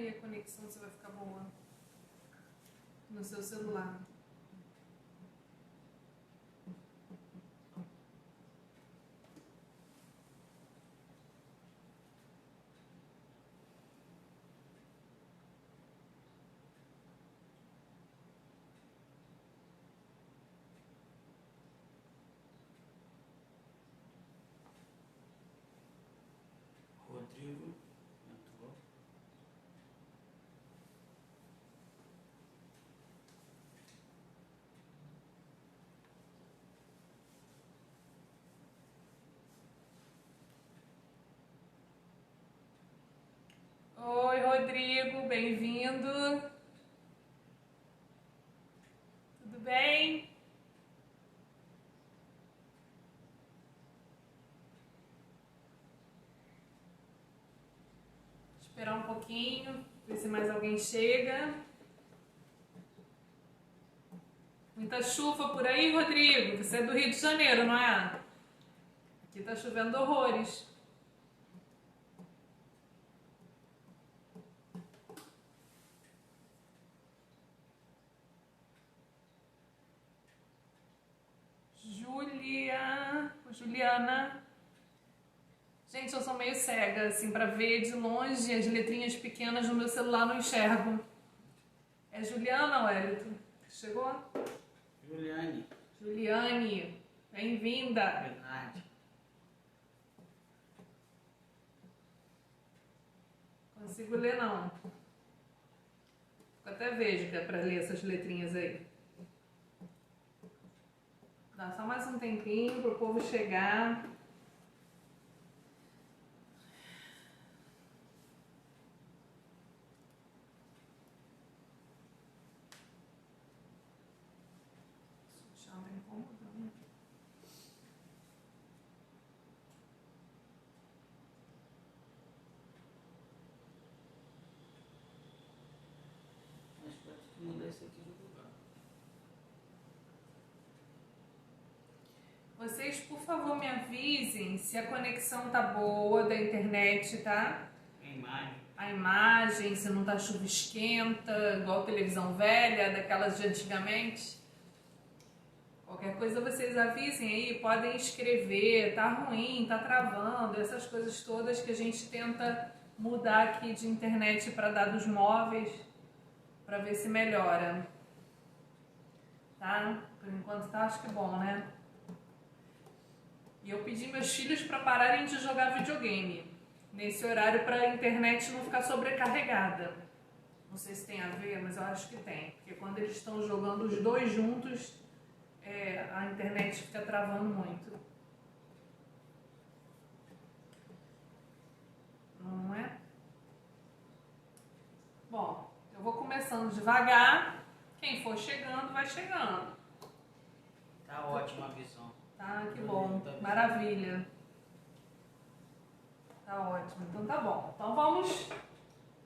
aí a conexão se vai ficar boa no seu celular. Rodrigo entrou. Oi, Rodrigo, bem-vindo. Tudo bem? Esperar um pouquinho, ver se mais alguém chega. Muita chuva por aí, Rodrigo? Você é do Rio de Janeiro, não é? Aqui tá chovendo horrores. Juliana. Gente, eu sou meio cega, assim, pra ver de longe as letrinhas pequenas no meu celular, não enxergo. É Juliana, Wellington? Chegou? Juliane, bem-vinda. Verdade. Consigo ler, não. Fico até vesga pra ler essas letrinhas aí. Dá só mais um tempinho pro povo chegar. Já tá incomodando. Mas pode mudar isso aqui de lugar. Vocês, por favor, me avisem se a conexão tá boa da internet, tá? A imagem, se não tá chuvisquenta, igual televisão velha, daquelas de antigamente. Qualquer coisa vocês avisem aí, podem escrever, tá ruim, tá travando, essas coisas todas que a gente tenta mudar aqui de internet para dados móveis, para ver se melhora. Tá? Por enquanto tá, acho que bom, né? E eu pedi meus filhos para pararem de jogar videogame nesse horário para a internet não ficar sobrecarregada. Não sei se tem a ver, mas eu acho que tem. Porque quando eles estão jogando os dois juntos, a internet fica travando muito. Não é? Bom, eu vou começando devagar. Quem for chegando, vai chegando. Tá ótima a visão. Tá, que bom. Maravilha. Tá ótimo. Então tá bom. Então vamos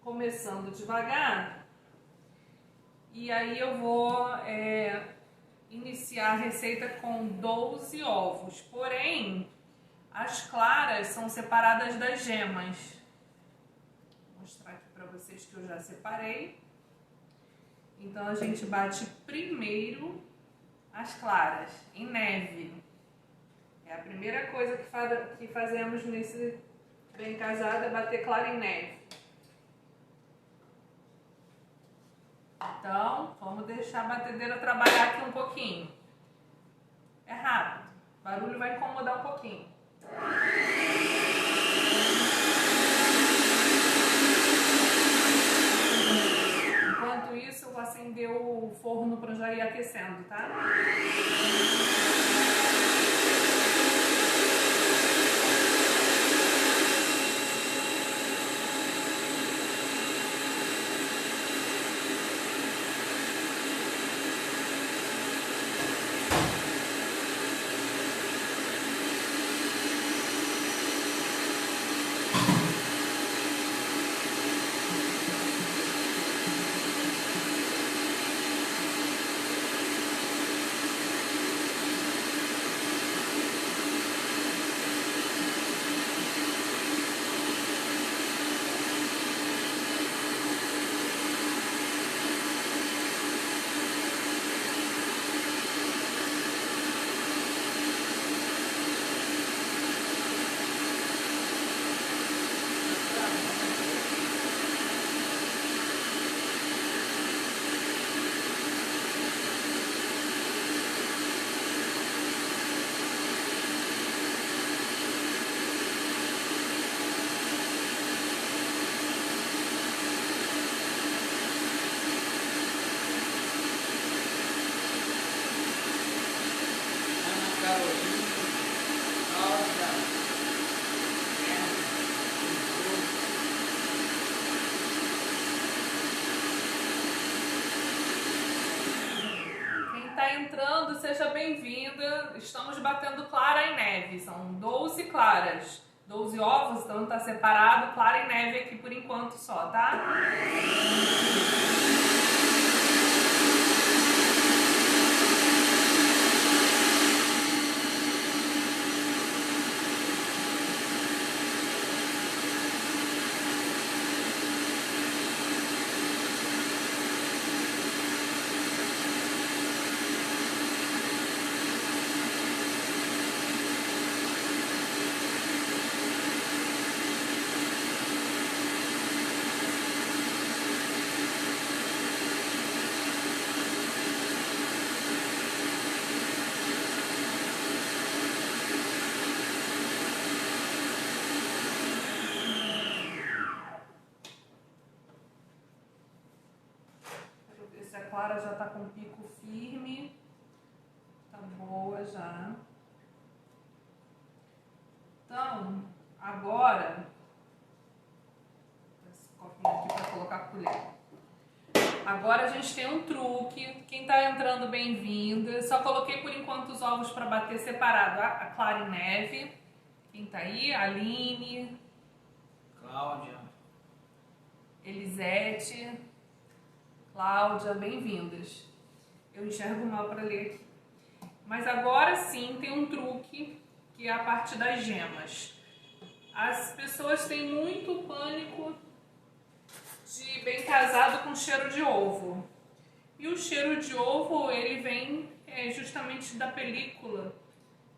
começando devagar. E aí eu vou iniciar a receita com 12 ovos. Porém, as claras são separadas das gemas. Vou mostrar aqui para vocês que eu já separei. Então a gente bate primeiro as claras em neve. É a primeira coisa que fazemos nesse bem casado, é bater clara em neve. Então, vamos deixar a batedeira trabalhar aqui um pouquinho. É rápido, o barulho vai incomodar um pouquinho. Enquanto isso, eu vou acender o forno para já ir aquecendo, tá? seja bem-vinda. Estamos batendo clara e neve. São 12 claras. 12 ovos, então tá separado. Clara e neve aqui por enquanto só, tá? A clara já tá com o pico firme, tá boa já. Então, agora, esse copinho aqui para colocar a colher. Agora a gente tem um truque. Quem tá entrando, bem-vinda. Só coloquei por enquanto os ovos para bater separado. A clara e neve. Quem tá aí? Aline, Cláudia, Elisete, Cláudia, bem-vindas. Eu enxergo mal para ler aqui. Mas agora sim tem um truque, que é a parte das gemas. As pessoas têm muito pânico de bem casado com cheiro de ovo. E o cheiro de ovo, ele vem justamente da película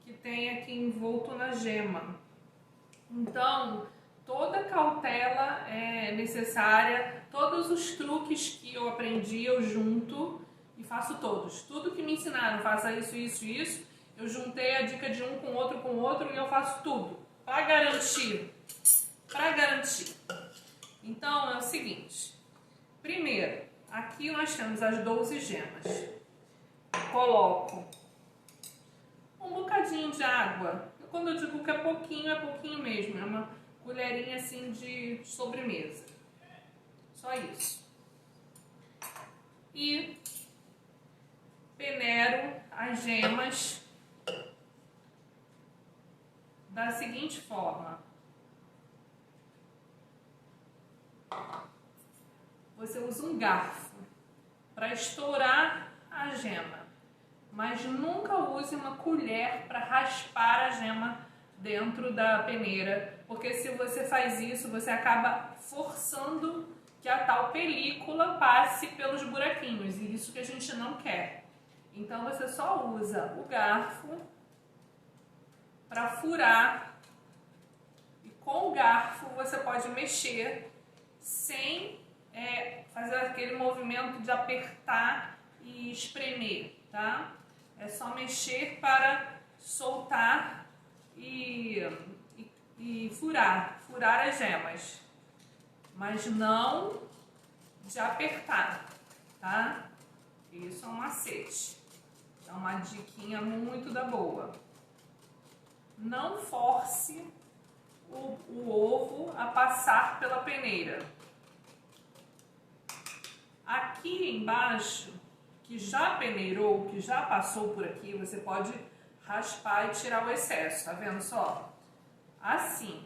que tem aqui envolto na gema. Então, toda cautela é necessária. Todos os truques que eu aprendi, eu junto e faço todos. Tudo que me ensinaram, faça isso, isso, isso. Eu juntei a dica de um com o outro e eu faço tudo. Para garantir. Para garantir. Então, é o seguinte. Primeiro, aqui nós temos as 12 gemas. Coloco um bocadinho de água. Quando eu digo que é pouquinho mesmo. É uma colherinha assim de sobremesa. Só isso. E peneiro as gemas da seguinte forma. Você usa um garfo para estourar a gema, mas nunca use uma colher para raspar a gema dentro da peneira, porque se você faz isso, você acaba forçando que a tal película passe pelos buraquinhos, e isso que a gente não quer. Então você só usa o garfo para furar, e com o garfo você pode mexer sem fazer aquele movimento de apertar e espremer, tá? É só mexer para soltar e furar as gemas, mas não de apertar, tá? Isso é um macete, é uma diquinha muito da boa. Não force o ovo a passar pela peneira. Aqui embaixo, que já peneirou, que já passou por aqui, você pode raspar e tirar o excesso, tá vendo só? Assim.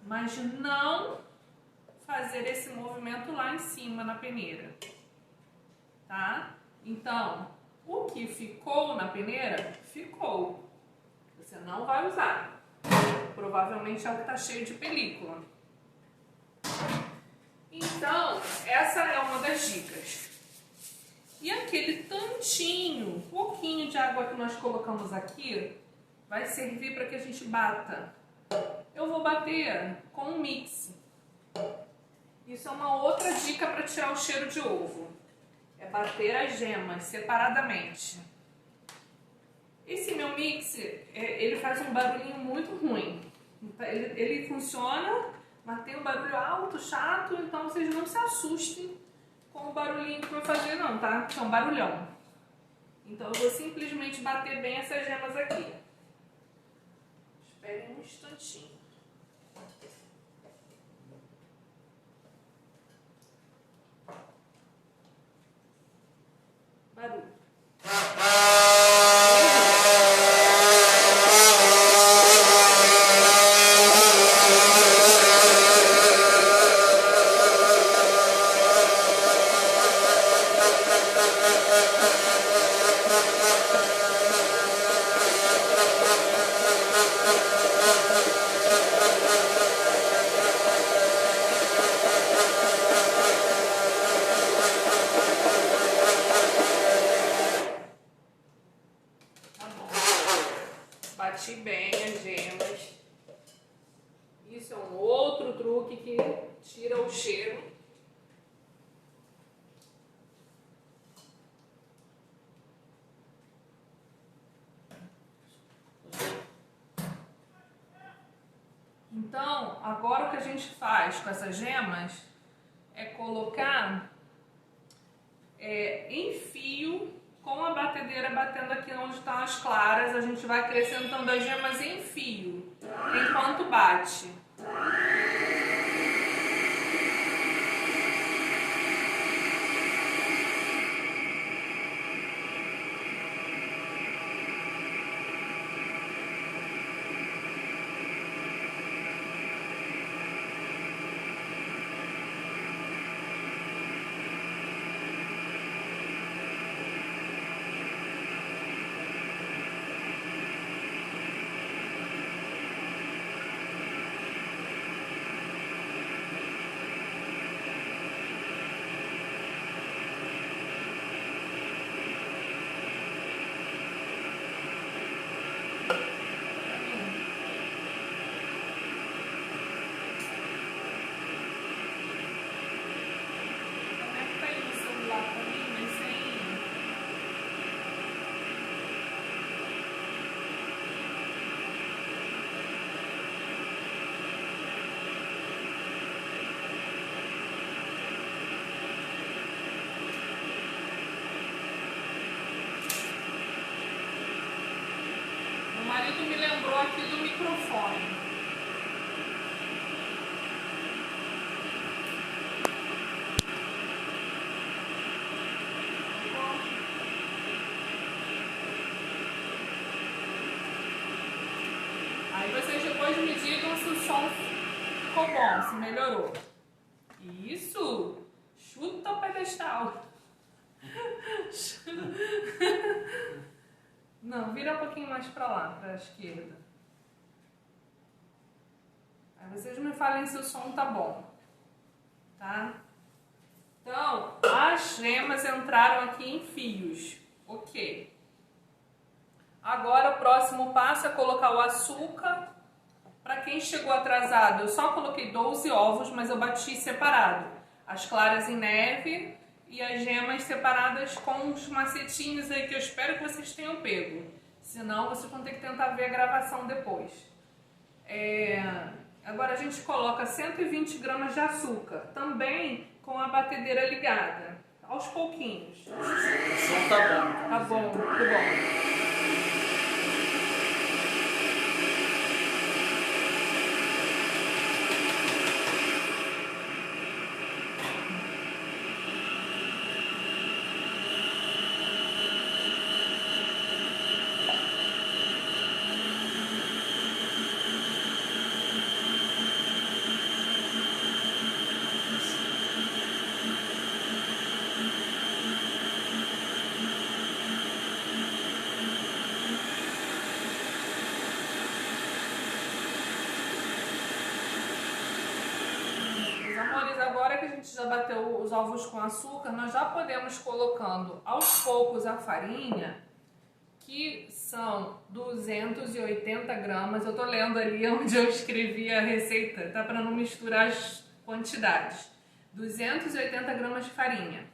Mas não fazer esse movimento lá em cima na peneira, tá? Então, o que ficou na peneira, ficou. Você não vai usar. Provavelmente é o que tá cheio de película. Então, essa é uma das dicas. E aquele pouquinho de água que nós colocamos aqui, vai servir para que a gente bata. Eu vou bater com um mix. Isso é uma outra dica para tirar o cheiro de ovo. É bater as gemas separadamente. Esse meu mix, ele faz um barulhinho muito ruim. Ele funciona, mas tem um barulho alto, chato, então vocês não se assustem com o barulhinho que eu vou fazer não, tá? É um barulhão. Então eu vou simplesmente bater bem essas gemas aqui. Esperem um instantinho. Barulho. Fati bem as gemas. Isso é um outro truque que tira o cheiro. Então, agora o que a gente faz com essas gemas é colocar em fio, com a batedeira batendo aqui onde estão as claras, a gente vai acrescentando as gemas em fio, enquanto bate. O marido me lembrou aqui do microfone. Aí vocês depois me digam se o som ficou bom, se melhorou. Isso! Chuta o pedestal. Não, vira um pouquinho mais pra lá, pra esquerda. Aí vocês me falem se o som tá bom. Tá? Então, as gemas entraram aqui em fios. Ok. Agora o próximo passo é colocar o açúcar. Para quem chegou atrasado, eu só coloquei 12 ovos, mas eu bati separado. As claras em neve e as gemas separadas com os macetinhos aí que eu espero que vocês tenham pego. Senão vocês vão ter que tentar ver a gravação depois. Agora a gente coloca 120 gramas de açúcar, também com a batedeira ligada, aos pouquinhos. O som tá bom. Tá bom, muito bom. Agora que a gente já bateu os ovos com açúcar, nós já podemos colocando aos poucos a farinha, que são 280 gramas. Eu tô lendo ali onde eu escrevi a receita, tá? Para não misturar as quantidades. 280 gramas de farinha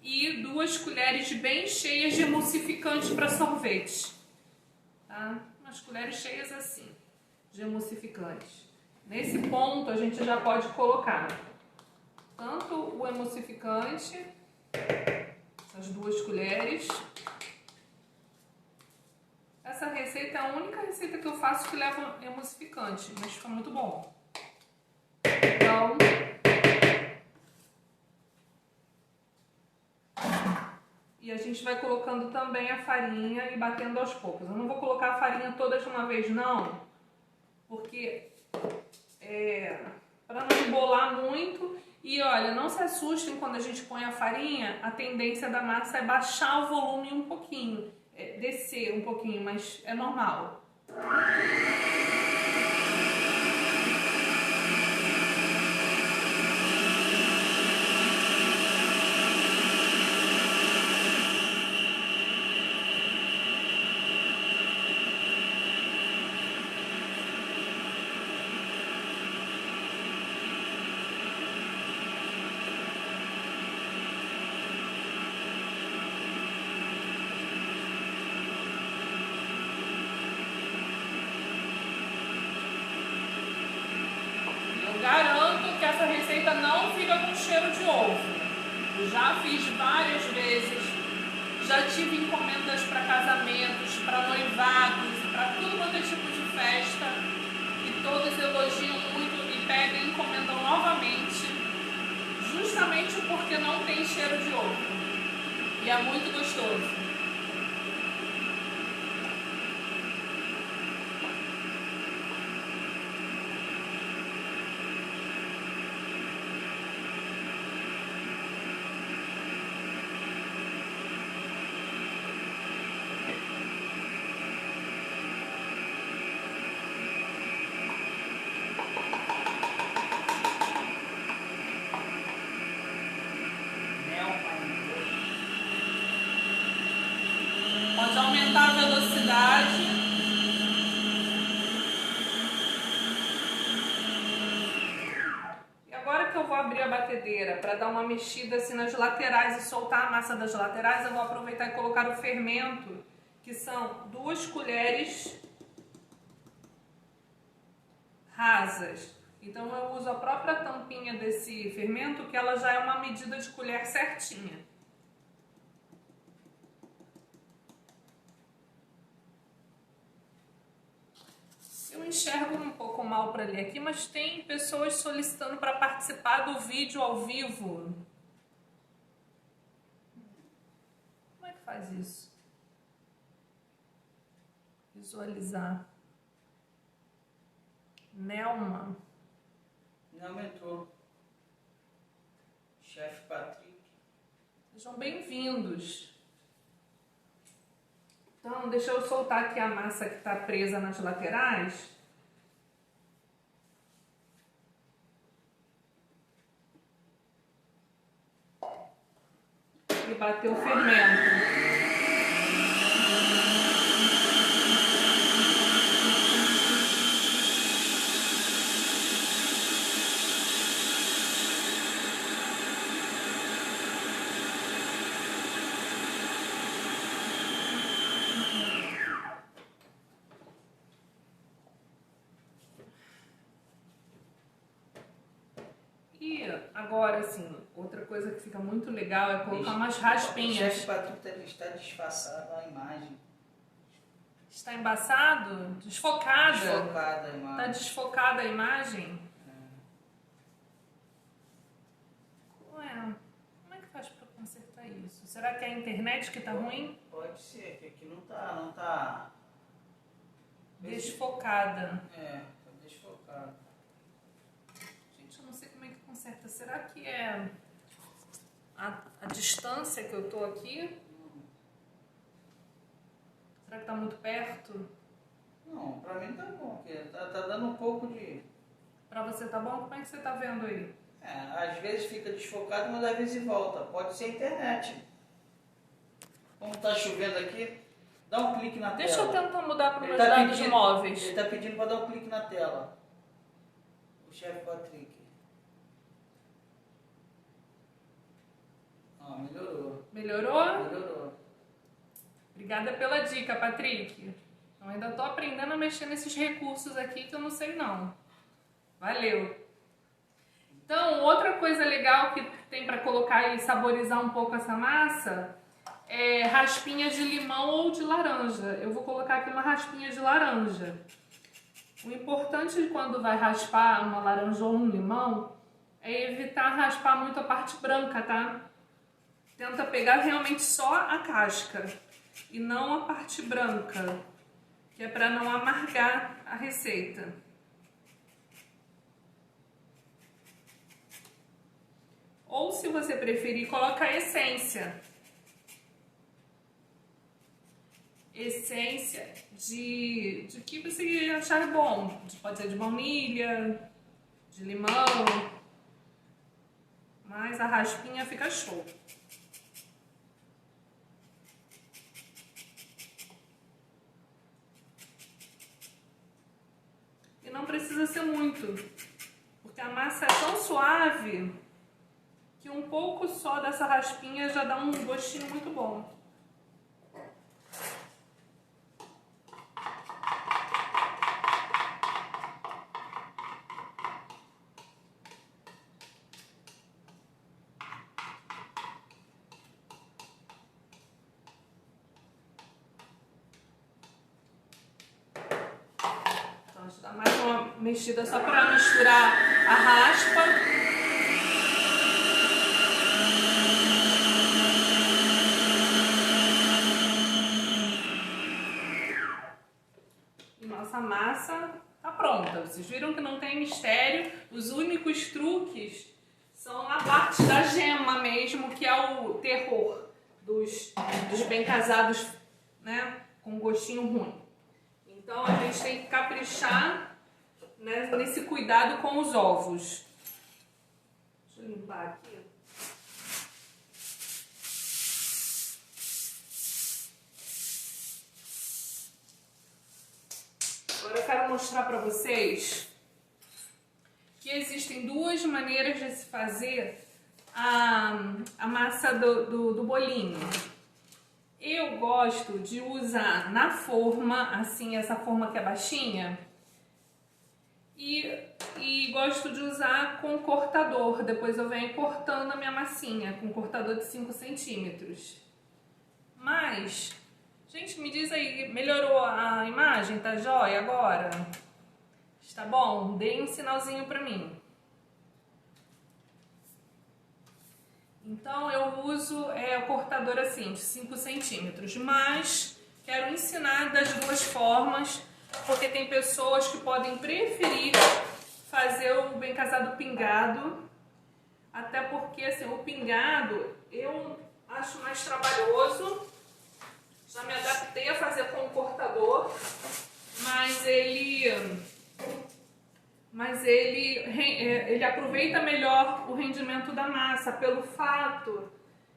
e 2 colheres bem cheias de emulsificante para sorvete, tá? Umas colheres cheias assim de emulsificante. Nesse ponto a gente já pode colocar tanto o emulsificante, essas 2 colheres. Essa receita é a única receita que eu faço que leva emulsificante, mas fica muito bom. Então, e a gente vai colocando também a farinha e batendo aos poucos. Eu não vou colocar a farinha toda de uma vez não, porque para não embolar muito. E olha, não se assustem quando a gente põe a farinha, a tendência da massa é baixar o volume um pouquinho, descer um pouquinho, mas é normal. essa receita não fica com cheiro de ovo. Já fiz várias vezes, já tive encomendas para casamentos, para noivados, para tudo quanto é tipo de festa, e todos elogiam muito e pedem e encomendam novamente, justamente porque não tem cheiro de ovo. E é muito gostoso. Pode aumentar a velocidade. E agora que eu vou abrir a batedeira para dar uma mexida assim nas laterais e soltar a massa das laterais, eu vou aproveitar e colocar o fermento, que são 2 colheres rasas. Então eu uso a própria tampinha desse fermento, que ela já é uma medida de colher certinha. Eu enxergo um pouco mal para ler aqui, mas tem pessoas solicitando para participar do vídeo ao vivo. Como é que faz isso? Visualizar. Nelma. Não entrou. Chefe Patrick. Sejam bem-vindos. Então, deixa eu soltar aqui a massa que está presa nas laterais. E bater o fermento. Agora, assim, outra coisa que fica muito legal é colocar umas raspinhas. O chefe Patrick está disfarçado a imagem. Está embaçado? Desfocada? Desfocada a imagem. Está desfocada a imagem? Ué, como é que faz para consertar isso? Será que é a internet que está ruim? Pode ser, que aqui não tá... Desfocada. É, tá desfocado. Gente, eu não sei como é que conserta. Será que é a distância que eu tô aqui? Será que tá muito perto? Não, pra mim tá bom, porque tá dando um pouco de... Pra você tá bom? Como é que você tá vendo aí? Às vezes fica desfocado, mas às vezes volta. Pode ser a internet. Como tá chovendo aqui, dá um clique na Deixa tela. eu tentar mudar para os meus dados móveis. Ele tá pedindo para dar um clique na tela. O chefe Patrick. Melhorou. Melhorou? Melhorou. Obrigada pela dica, Patrick. Eu ainda tô aprendendo a mexer nesses recursos aqui que eu não sei não. Valeu. Então, outra coisa legal que tem para colocar e saborizar um pouco essa massa é raspinhas de limão ou de laranja. Eu vou colocar aqui uma raspinha de laranja. O importante quando vai raspar uma laranja ou um limão é evitar raspar muito a parte branca, tá? Tenta pegar realmente só a casca e não a parte branca, que é para não amargar a receita. Ou, se você preferir, coloca a essência. Essência de que você achar bom. Pode ser de baunilha, de limão. Mas a raspinha fica show. E não precisa ser muito, porque a massa é tão suave que um pouco só dessa raspinha já dá um gostinho muito bom. uma mexida só para misturar a raspa. E nossa massa tá pronta. Vocês viram que não tem mistério. Os únicos truques são na parte da gema mesmo, que é o terror dos bem casados, né, com gostinho ruim. Então a gente tem que caprichar, né, nesse cuidado com os ovos. Deixa eu limpar aqui. Agora eu quero mostrar para vocês que existem duas maneiras de se fazer a massa do bolinho. Eu gosto de usar na forma, assim, essa forma que é baixinha, e gosto de usar com cortador. Depois eu venho cortando a minha massinha com cortador de 5 centímetros. Mas, gente, me diz aí, melhorou a imagem? Tá jóia agora? Está bom? Deem um sinalzinho pra mim. Então eu uso o cortador assim, de 5 centímetros, mas quero ensinar das duas formas, porque tem pessoas que podem preferir fazer o bem casado pingado, até porque assim, o pingado eu acho mais trabalhoso, já me adaptei a fazer com o cortador, mas ele aproveita melhor o rendimento da massa, pelo fato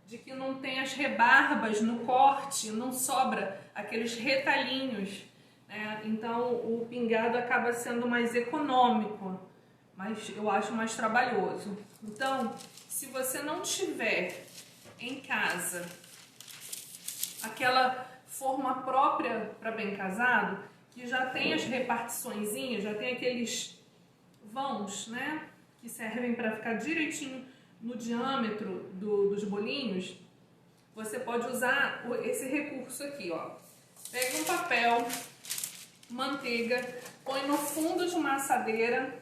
de que não tem as rebarbas no corte, não sobra aqueles retalhinhos, né? Então o pingado acaba sendo mais econômico, mas eu acho mais trabalhoso. Então, se você não tiver em casa aquela forma própria para bem casado, que já tem as repartiçõezinhas, já tem aqueles vãos, né, que servem para ficar direitinho no diâmetro dos bolinhos, você pode usar esse recurso aqui, ó. Pega um papel, manteiga, põe no fundo de uma assadeira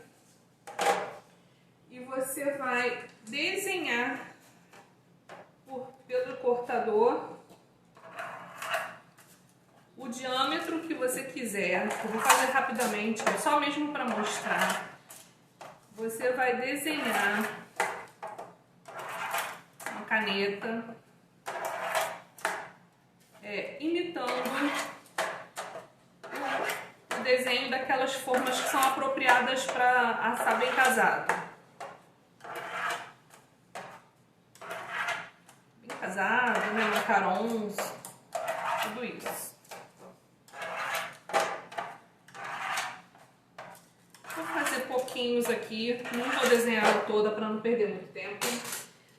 e você vai desenhar pelo cortador o diâmetro que você quiser. Eu vou fazer rapidamente, só mesmo para mostrar. Você vai desenhar uma caneta, imitando o desenho daquelas formas que são apropriadas para assar bem casado. Bem casado, né? Macarons, tudo isso. Pouquinhos aqui, não vou desenhar ela toda para não perder muito tempo,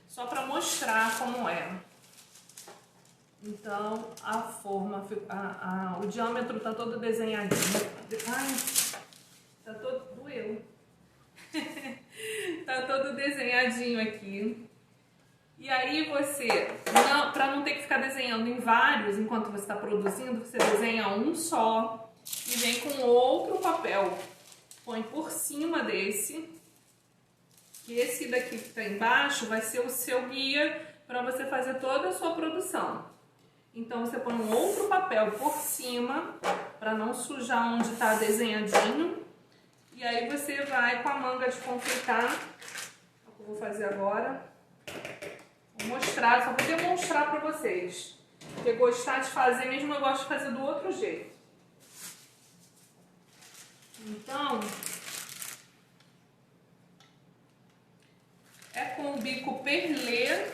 só para mostrar como é. Então a forma, o diâmetro tá todo desenhadinho. Ai, tá todo, doeu. Tá todo desenhadinho aqui. E aí você, para não ter que ficar desenhando em vários enquanto você está produzindo, você desenha um só e vem com outro papel. Põe por cima desse, que esse daqui que está embaixo vai ser o seu guia para você fazer toda a sua produção. Então você põe um outro papel por cima, para não sujar onde está desenhadinho. E aí você vai com a manga de confeitar, é o que eu vou fazer agora. Vou mostrar, só vou demonstrar para vocês. Porque gostar de fazer mesmo, eu gosto de fazer do outro jeito. Então, é com o bico perlê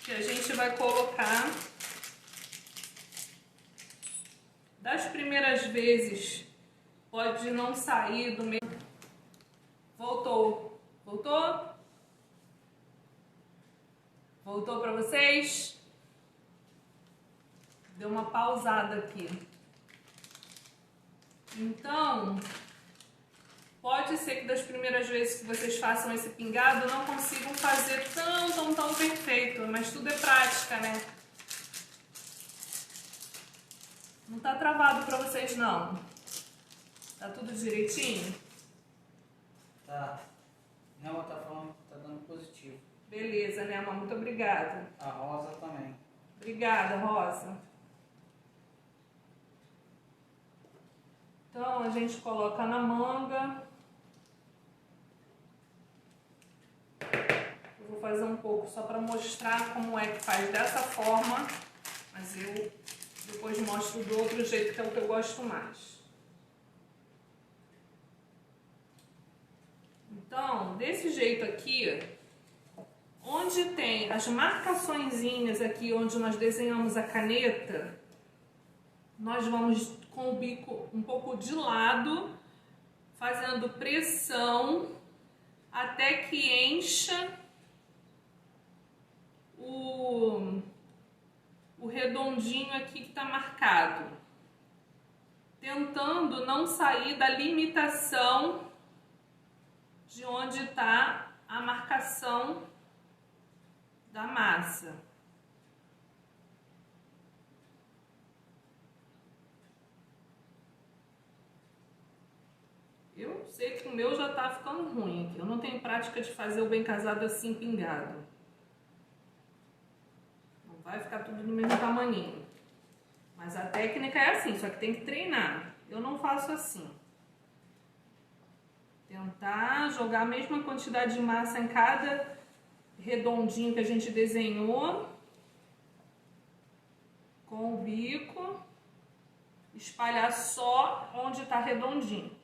que a gente vai colocar. Das primeiras vezes, pode não sair do meio. Voltou. Voltou? Voltou para vocês? Deu uma pausada aqui. Então, pode ser que das primeiras vezes que vocês façam esse pingado não consigam fazer tão perfeito, mas tudo é prática, né? Não tá travado para vocês não. Tá tudo direitinho? Tá. Nelma tá falando que tá dando positivo. Beleza, né, amor? Muito obrigada. A Rosa também. Obrigada, Rosa. Então, a gente coloca na manga. Eu vou fazer um pouco só para mostrar como é que faz dessa forma, mas eu depois mostro do outro jeito, que é o que eu gosto mais. Então, desse jeito aqui, onde tem as marcaçõezinhas aqui, onde nós desenhamos a caneta, nós vamos com o bico um pouco de lado, fazendo pressão até que encha o redondinho aqui que está marcado, tentando não sair da limitação de onde está a marcação da massa. Eu sei que o meu já está ficando ruim aqui. Eu não tenho prática de fazer o bem casado assim pingado. Não vai ficar tudo do mesmo tamaninho. Mas a técnica é assim, só que tem que treinar. Eu não faço assim. Tentar jogar a mesma quantidade de massa em cada redondinho que a gente desenhou. Com o bico. Espalhar só onde está redondinho.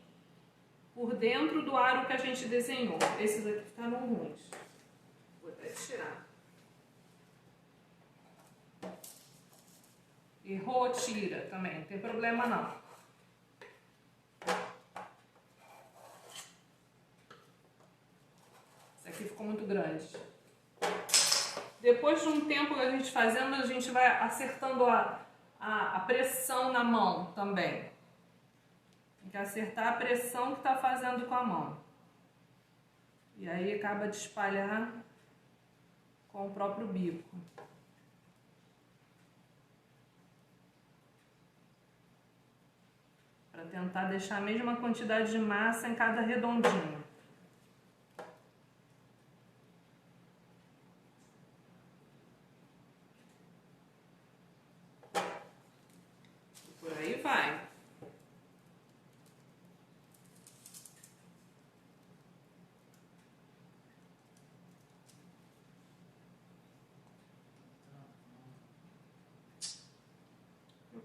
Por dentro do aro que a gente desenhou. Esses aqui ficaram ruins. Vou até tirar. Errou, tira também. Não tem problema não. Esse aqui ficou muito grande. Depois de um tempo que a gente fazendo, a gente vai acertando a pressão na mão também. Tem que acertar a pressão que está fazendo com a mão. E aí acaba de espalhar com o próprio bico. Para tentar deixar a mesma quantidade de massa em cada redondinho. E por aí vai.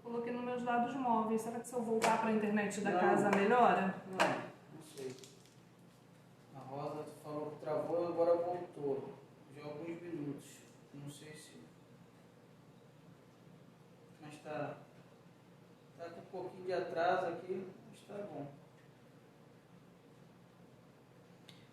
Coloquei nos meus dados móveis. Será que se eu voltar para a internet da casa melhora? Não sei. A Rosa falou que travou e agora voltou. Já há alguns minutos. Não sei se... Mas tá com um pouquinho de atraso aqui, mas tá bom.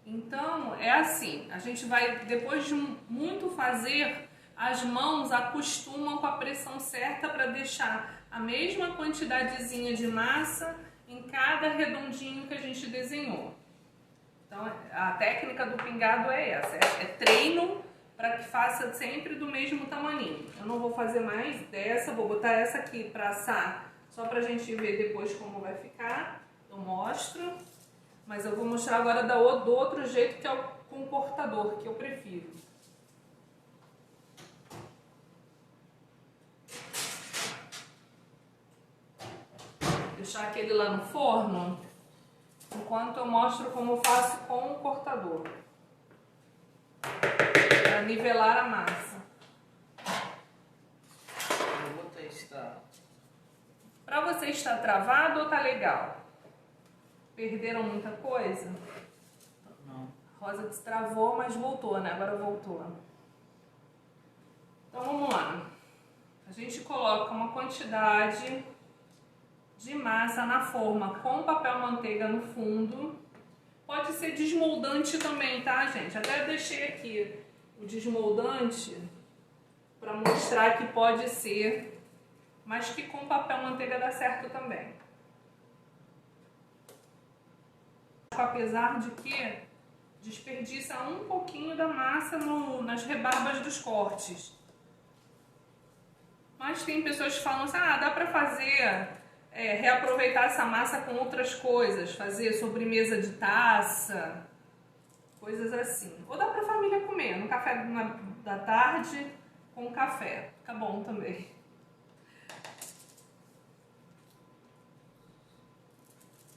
Então, é assim. A gente vai, depois de muito fazer, as mãos acostumam com a pressão certa para deixar a mesma quantidadezinha de massa em cada redondinho que a gente desenhou. Então, a técnica do pingado é essa, é treino para que faça sempre do mesmo tamaninho. Eu não vou fazer mais dessa, vou botar essa aqui para assar, só para a gente ver depois como vai ficar. Eu mostro, mas eu vou mostrar agora do outro jeito, que é com o cortador, que eu prefiro. Deixar aquele lá no forno, enquanto eu mostro como eu faço com o cortador, para nivelar a massa. Eu vou testar. Para você está travado ou tá legal? Perderam muita coisa? Não. A Rosa destravou, mas voltou, né? Agora voltou. Então vamos lá. A gente coloca uma quantidade de massa na forma com papel manteiga no fundo. Pode ser desmoldante também, tá, gente? Até deixei aqui o desmoldante para mostrar que pode ser, mas que com papel manteiga dá certo também. Apesar de que desperdiça um pouquinho da massa nas rebarbas dos cortes. Mas tem pessoas que falam assim, dá para fazer reaproveitar essa massa com outras coisas, fazer sobremesa de taça, coisas assim. Ou dá pra família comer, no café da tarde com café, fica bom também.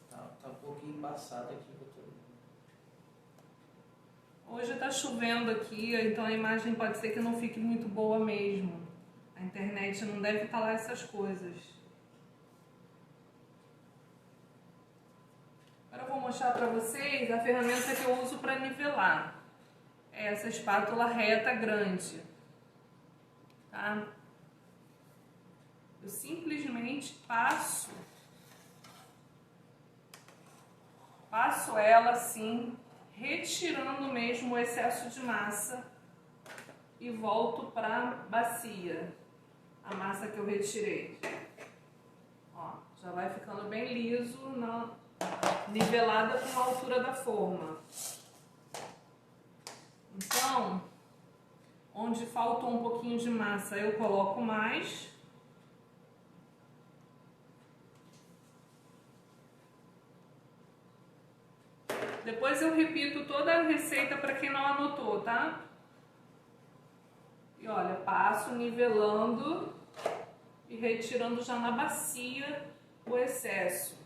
Tá um pouquinho embaçado aqui. Hoje tá chovendo aqui, então a imagem pode ser que não fique muito boa mesmo. A internet não deve estar lá essas coisas. Agora eu vou mostrar para vocês a ferramenta que eu uso para nivelar. É essa espátula reta grande. Tá? Eu simplesmente passo ela assim, retirando mesmo o excesso de massa e volto para a bacia, a massa que eu retirei. Ó, já vai ficando bem liso, nivelada com a altura da forma. Então, onde falta um pouquinho de massa, eu coloco mais. Depois eu repito toda a receita para quem não anotou, tá? E olha, passo nivelando e retirando já na bacia o excesso.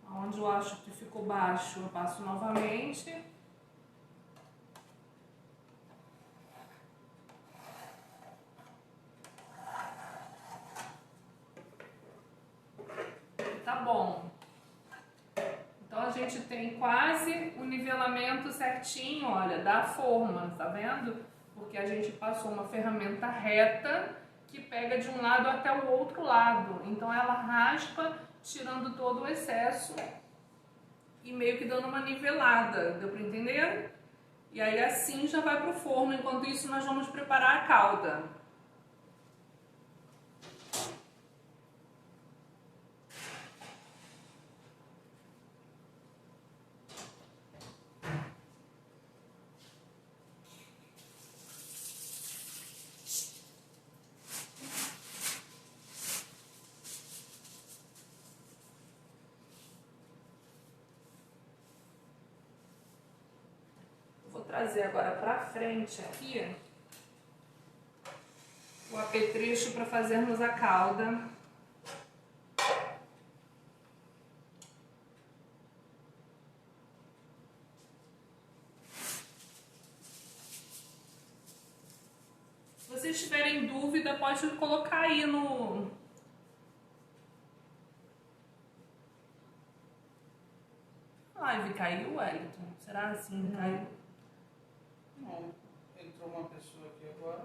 Onde eu acho que ficou baixo, eu passo novamente. Tá bom. Então a gente tem quase o nivelamento certinho, olha, da forma, tá vendo? Porque a gente passou uma ferramenta reta que pega de um lado até o outro lado. Então ela raspa, tirando todo o excesso e meio que dando uma nivelada, deu para entender? E aí assim já vai pro forno, enquanto isso nós vamos preparar a calda. Vou trazer agora para frente aqui o apetrecho para fazermos a calda. Se vocês tiverem dúvida, pode colocar aí no... A live caiu, Wellington? Será assim que caiu? Não, entrou uma pessoa aqui agora.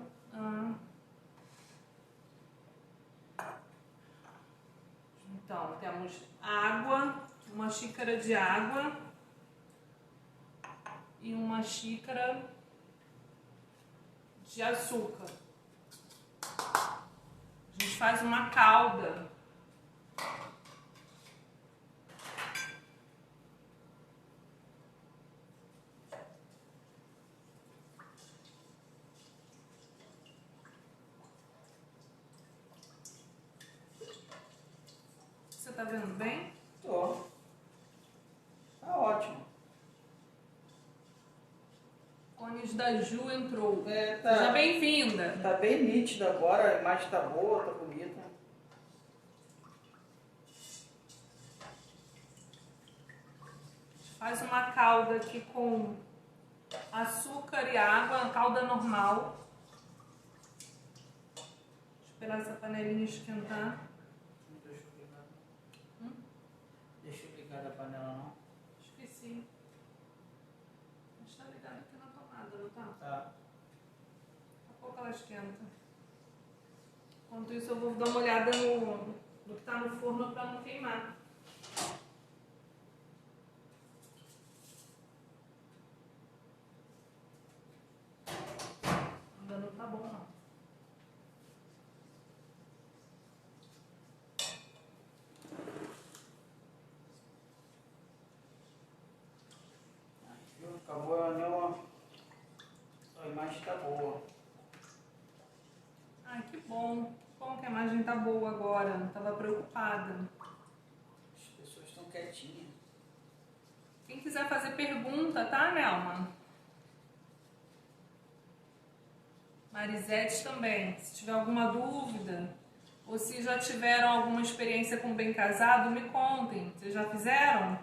Então, temos água, uma xícara de água e uma xícara de açúcar. A gente faz uma calda. Você tá vendo bem? Tô. Tá ótimo. Cones da Ju entrou. Tá. Seja bem-vinda. Tá bem nítido agora, a imagem tá boa, tá bonita. Faz uma calda aqui com açúcar e água, uma calda normal. Esperar essa panelinha esquentar. Não deixa eu ligar. Deixa eu ligar a panela não. Esqueci. Está ligado aqui na tomada, não tá? Tá. Daqui a pouco ela esquenta. Enquanto isso eu vou dar uma olhada no que tá no forno para não queimar. Ainda não tá bom não. bom. Como que a imagem tá boa agora? Tava preocupada. As pessoas estão quietinhas. Quem quiser fazer pergunta, tá, Nelma? Marisete também. Se tiver alguma dúvida, ou se já tiveram alguma experiência com bem casado, me contem. Vocês já fizeram?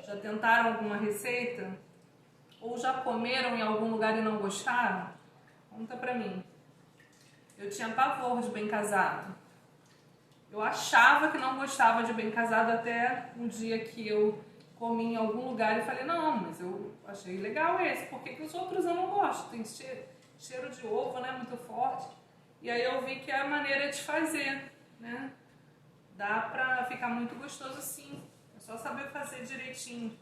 Já tentaram alguma receita? Ou já comeram em algum lugar e não gostaram? Conta pra mim. Eu tinha pavor de bem casado. Eu achava que não gostava de bem casado até um dia que eu comi em algum lugar e falei, não, mas eu achei legal esse, por que os outros eu não gosto? Tem cheiro de ovo, né, muito forte. E aí eu vi que é a maneira de fazer, né? Dá pra ficar muito gostoso sim, é só saber fazer direitinho.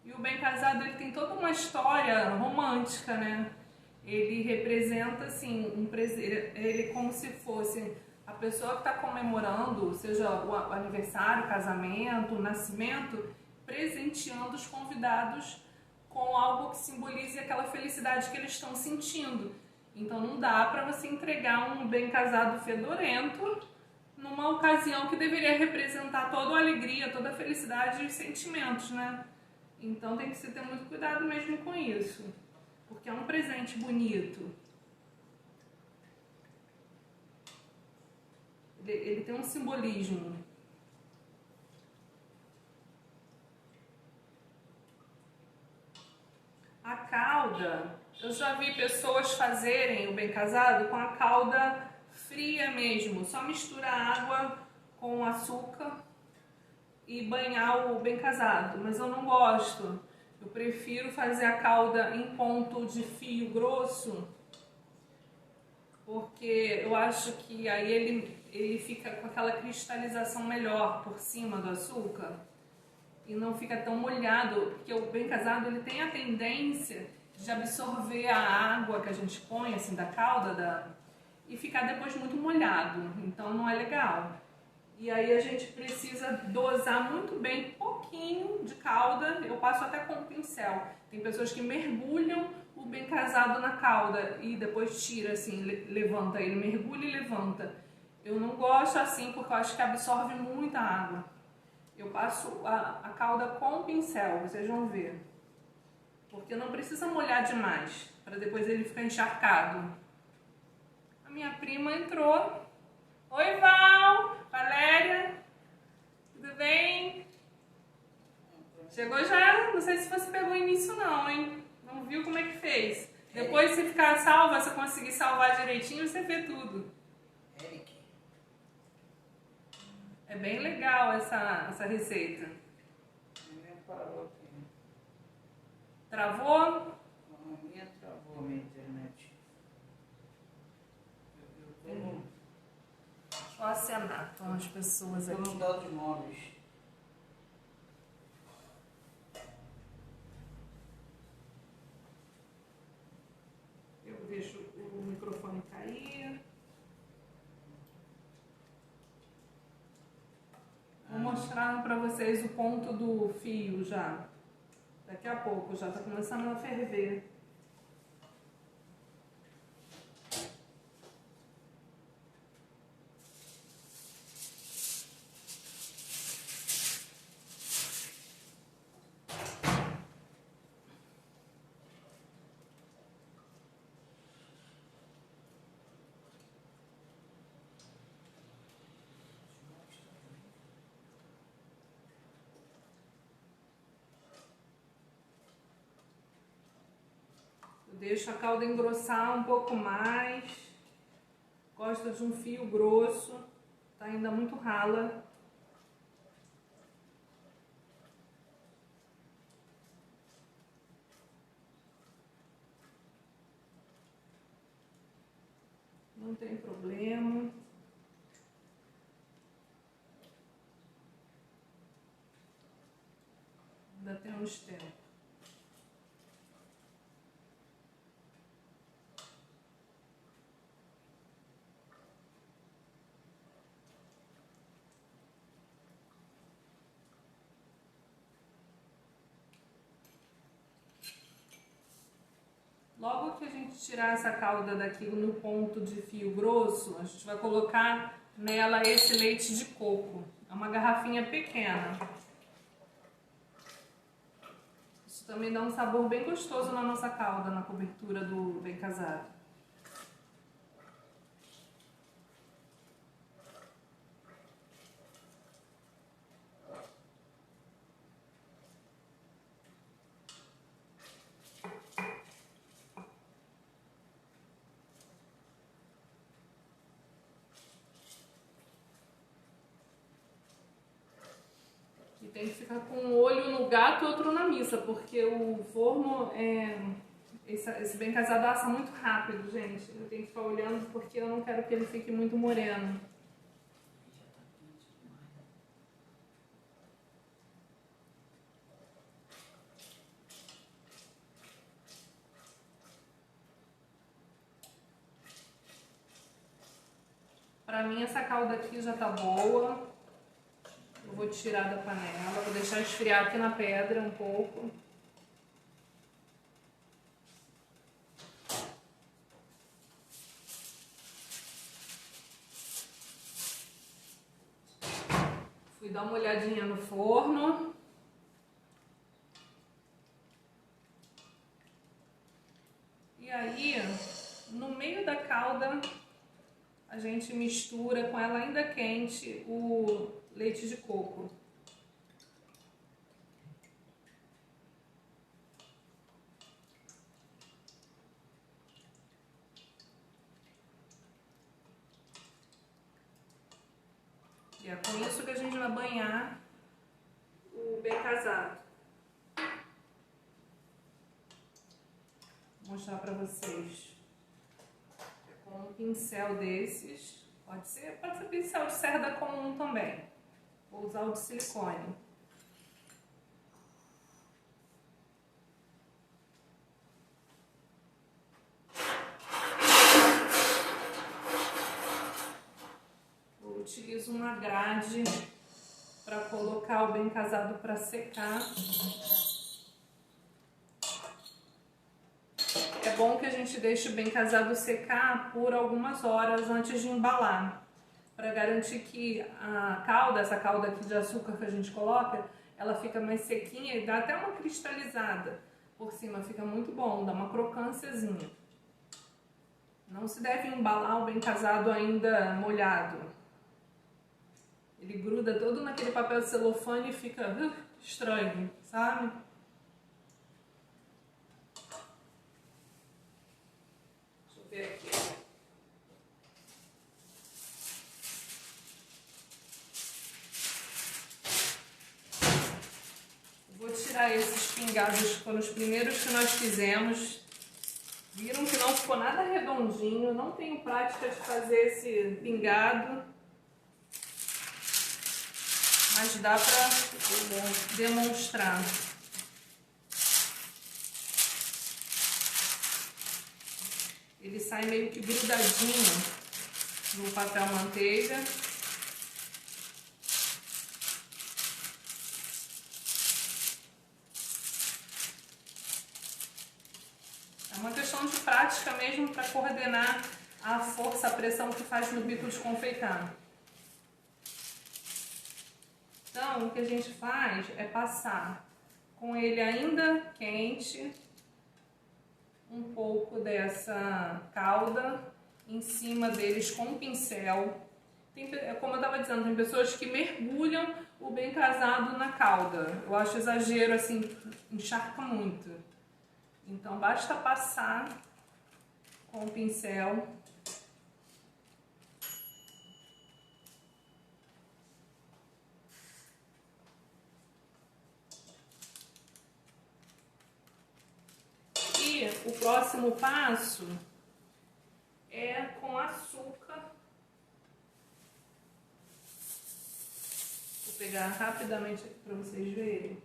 E o bem casado, ele tem toda uma história romântica, né? Ele representa, assim, ele é como se fosse a pessoa que está comemorando, seja o aniversário, o casamento, o nascimento, presenteando os convidados com algo que simbolize aquela felicidade que eles estão sentindo. Então não dá para você entregar um bem casado fedorento numa ocasião que deveria representar toda a alegria, toda a felicidade e os sentimentos, né? Então tem que se ter muito cuidado mesmo com isso, porque é um presente bonito. Ele tem um simbolismo. A calda, eu já vi pessoas fazerem o bem casado com a calda fria mesmo, só mistura água com açúcar e banhar o bem casado, mas eu não gosto. Eu prefiro fazer a calda em ponto de fio grosso, porque eu acho que aí ele fica com aquela cristalização melhor por cima do açúcar e não fica tão molhado, porque o bem casado ele tem a tendência de absorver a água que a gente põe assim da calda e ficar depois muito molhado, então não é legal. E aí a gente precisa dosar muito bem, pouquinho de calda, eu passo até com o pincel. Tem pessoas que mergulham o bem casado na calda e depois tira assim, levanta ele, mergulha e levanta. Eu não gosto assim porque eu acho que absorve muita água. Eu passo a calda com o pincel, vocês vão ver. Porque não precisa molhar demais, para depois ele ficar encharcado. A minha prima entrou. Oi, Val! Valéria! Tudo bem? Chegou já? Não sei se você pegou o início não, hein? Não viu como é que fez. Depois se ficar salva, se conseguir salvar direitinho, você vê tudo. Eric. É bem legal essa receita. Minha parou aqui. Travou? A minha travou a minha internet. Eu tô no... Só acenar, estão as pessoas Eu tô aqui. no dado de móveis. Eu deixo o microfone cair. Vou mostrar para vocês o ponto do fio já. Daqui a pouco, já está começando a ferver. Deixo a calda engrossar um pouco mais. Gosto de um fio grosso. Tá ainda muito rala. Não tem problema. Ainda temos tempo. Logo logo que a gente tirar essa calda daqui no ponto de fio grosso, a gente vai colocar nela esse leite de coco. É uma garrafinha pequena. Isso também dá um sabor bem gostoso na nossa calda, na cobertura do bem casado. E tem que ficar com um olho no gato e outro na missa, porque o forno esse bem casado assa muito rápido, gente. Eu tenho que ficar olhando porque eu não quero que ele fique muito moreno. Pra mim essa calda aqui já tá boa. Eu vou tirar da panela, vou deixar esfriar aqui na pedra um pouco. Fui dar uma olhadinha no forno. E aí, no meio da calda, a gente mistura com ela ainda quente o leite de coco. E é com isso que a gente vai banhar o bem casado. Vou mostrar pra vocês. Com um pincel desses, pode ser pincel de cerda comum também. Vou usar o de silicone. Eu utilizo uma grade para colocar o bem casado para secar. É bom que a gente deixe o bem casado secar por algumas horas antes de embalar, para garantir que a calda, essa calda aqui de açúcar que a gente coloca, ela fica mais sequinha e dá até uma cristalizada por cima, fica muito bom, dá uma crocânciazinha. Não se deve embalar o bem casado ainda molhado. Ele gruda todo naquele papel de celofane e fica estranho, sabe? Deixa eu ver aqui. Vou tirar esses pingados que foram os primeiros que nós fizemos. Viram que não ficou nada redondinho, não tenho prática de fazer esse pingado, mas dá para demonstrar. Ele sai meio que grudadinho no papel manteiga. É uma questão de prática mesmo para coordenar a força, a pressão que faz no bico de confeitar. Então, o que a gente faz é passar com ele ainda quente um pouco dessa calda em cima deles com um pincel. Como eu estava dizendo, tem pessoas que mergulham o bem casado na calda. Eu acho exagero, assim, encharca muito. Então, basta passar com o pincel. E o próximo passo é com açúcar. Vou pegar rapidamente aqui para vocês verem.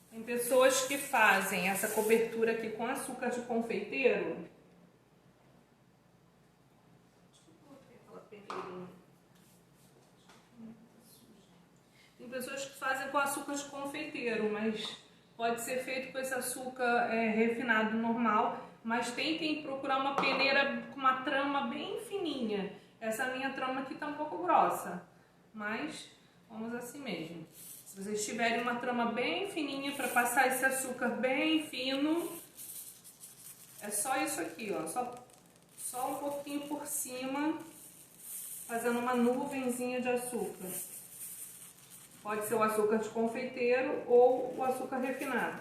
Tem pessoas que fazem essa cobertura aqui com açúcar de confeiteiro. Deixa eu colocar aquela peneirinha. Tem pessoas que fazem com açúcar de confeiteiro, mas pode ser feito com esse açúcar refinado normal, mas tentem procurar uma peneira com uma trama bem fininha. Essa minha trama aqui tá um pouco grossa, mas vamos assim mesmo. Se vocês tiverem uma trama bem fininha para passar esse açúcar bem fino, é só isso aqui, ó, só um pouquinho por cima, fazendo uma nuvenzinha de açúcar. Pode ser o açúcar de confeiteiro ou o açúcar refinado.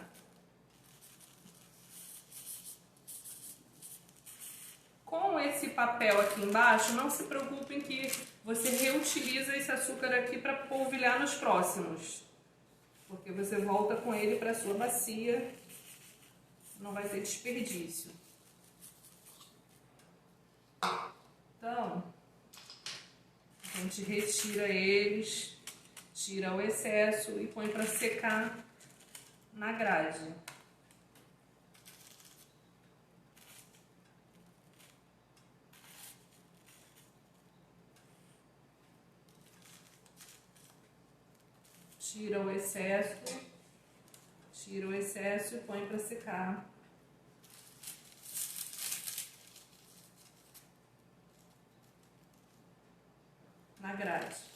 Com esse papel aqui embaixo, não se preocupem que você reutiliza esse açúcar aqui para polvilhar nos próximos. Porque você volta com ele para a sua bacia, não vai ter desperdício. Então, a gente retira eles, tira o excesso e põe para secar na grade. Tira o excesso e põe para secar. Na grade.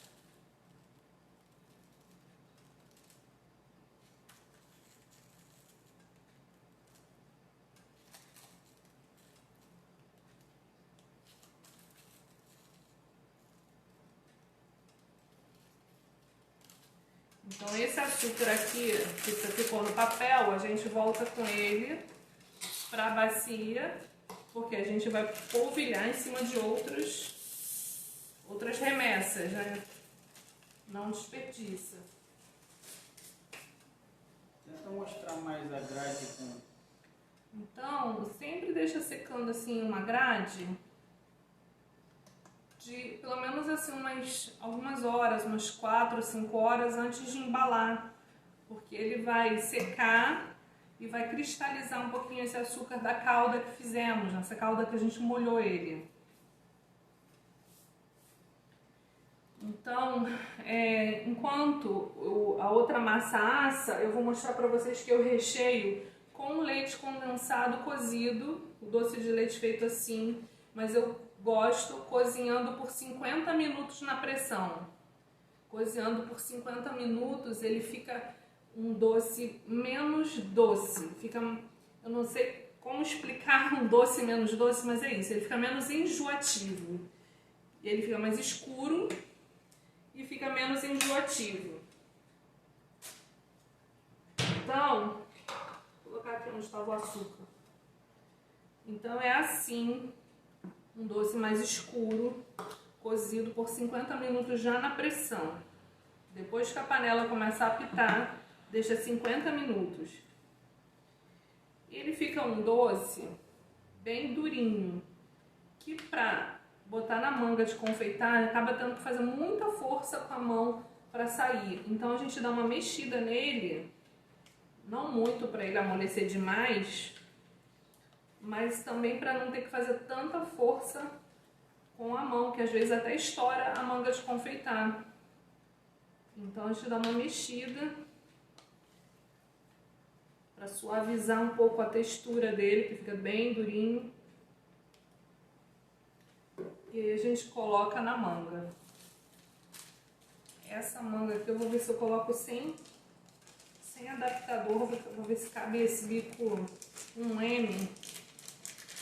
Então esse açúcar aqui, que ficou no papel, a gente volta com ele para a bacia, porque a gente vai polvilhar em cima de outras remessas, né? Não desperdiça. Tenta mostrar mais a grade com... Então, sempre deixa secando assim uma grade de pelo menos assim algumas horas, umas 4 ou 5 horas antes de embalar, porque ele vai secar e vai cristalizar um pouquinho esse açúcar da calda que fizemos, essa calda que a gente molhou ele. Então, enquanto a outra massa assa, eu vou mostrar para vocês que eu recheio com leite condensado cozido, o doce de leite feito assim, mas eu gosto cozinhando por 50 minutos na pressão. Cozinhando por 50 minutos, ele fica um doce menos doce. Eu não sei como explicar um doce menos doce, mas é isso. Ele fica menos enjoativo. Ele fica mais escuro e fica menos enjoativo. Então, vou colocar aqui onde estava o açúcar. Então é assim, um doce mais escuro, cozido por 50 minutos já na pressão. Depois que a panela começar a apitar, deixa 50 minutos. Ele fica um doce bem durinho, que pra botar na manga de confeitar, acaba tendo que fazer muita força com a mão para sair. Então a gente dá uma mexida nele, não muito para ele amolecer demais, mas também para não ter que fazer tanta força com a mão, que às vezes até estoura a manga de confeitar. Então a gente dá uma mexida para suavizar um pouco a textura dele, que fica bem durinho. E aí a gente coloca na manga. Essa manga aqui eu vou ver se eu coloco sem adaptador, vou ver se cabe esse bico 1M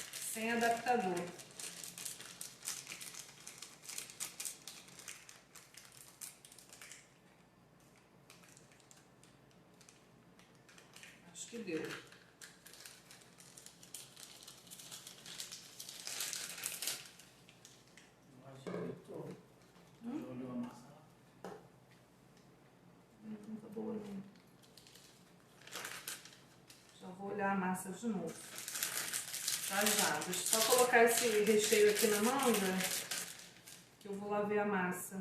sem adaptador. Acho que deu. Não tá boa não. Já vou olhar a massa de novo. Já. Deixa eu só colocar esse recheio aqui na manga, que eu vou lá ver a massa.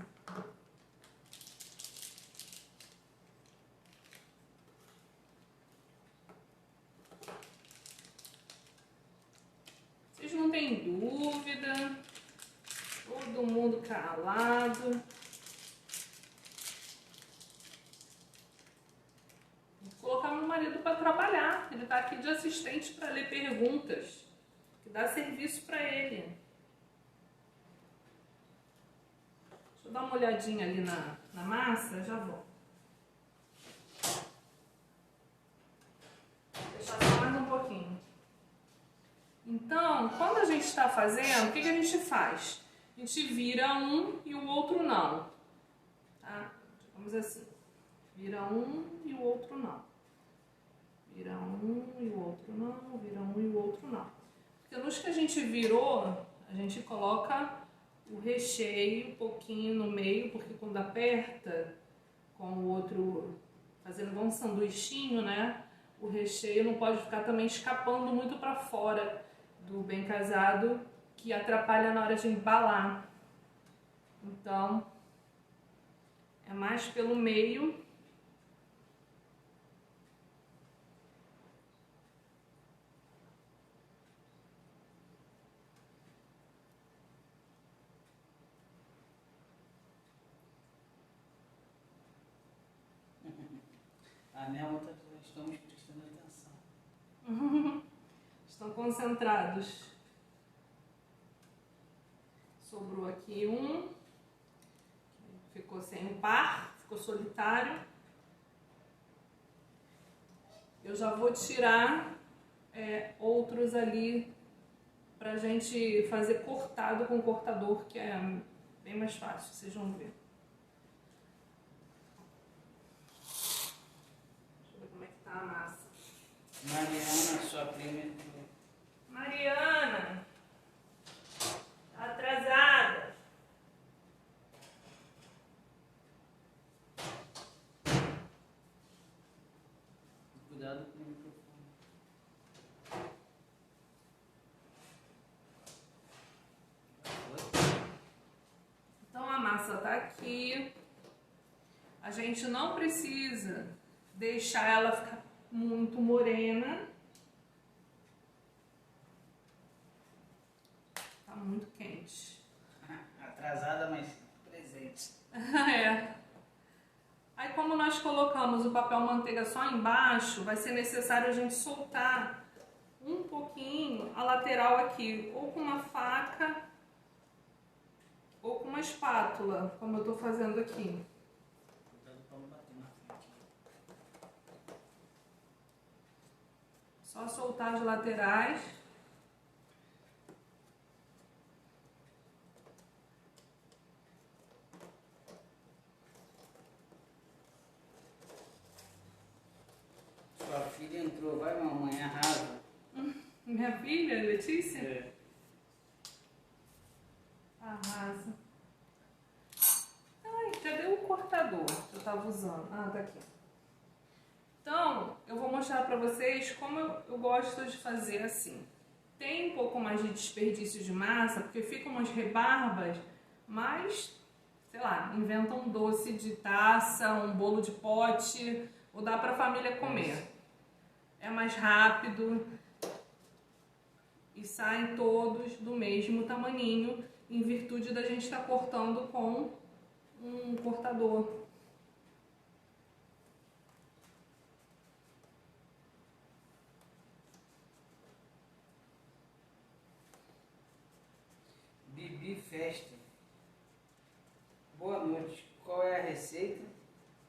Vocês não têm dúvida, todo mundo calado. de assistente para ler perguntas, que dá serviço para ele. Deixa eu dar uma olhadinha ali na massa, já vou. Vou deixar só mais um pouquinho. Então, quando a gente está fazendo, o que a gente faz? A gente vira um e o outro não. Tá? Vamos assim. Vira um e o outro não. Vira um e o outro não. Vira um e o outro não. Porque nos que a gente virou, a gente coloca o recheio um pouquinho no meio, porque quando aperta com o outro, fazendo igual um sanduichinho, né? O recheio não pode ficar também escapando muito para fora do bem casado, que atrapalha na hora de embalar. Então, é mais pelo meio. A minha outra, estamos prestando atenção. Estão concentrados. Sobrou aqui um. Ficou sem um par, ficou solitário. Eu já vou tirar outros ali pra gente fazer cortado com cortador, que é bem mais fácil, vocês vão ver. Deixa eu ver como é que tá a massa. Mariana, sua prima. Mariana, tá atrasada. Cuidado com o microfone. Então a massa tá aqui. A gente não precisa deixar ela ficar muito morena. Tá muito quente. Atrasada, mas presente. É. Aí como nós colocamos o papel manteiga só embaixo, vai ser necessário a gente soltar um pouquinho a lateral aqui, ou com uma faca, ou com uma espátula, como eu tô fazendo aqui. Cuidado pra não bater na frente. Só soltar as laterais. Sua filha entrou, vai mamãe, arrasa. Minha filha, Letícia? É. Arrasa. Ai, cadê o cortador que eu tava usando? Ah, tá aqui. Então, eu vou mostrar pra vocês como eu gosto de fazer assim. Tem um pouco mais de desperdício de massa, porque ficam umas rebarbas, mas, sei lá, inventa um doce de taça, um bolo de pote, ou dá pra família comer. É mais rápido e saem todos do mesmo tamaninho, em virtude da gente estar cortando com um cortador. Bibi Festa. Boa noite. Qual é a receita?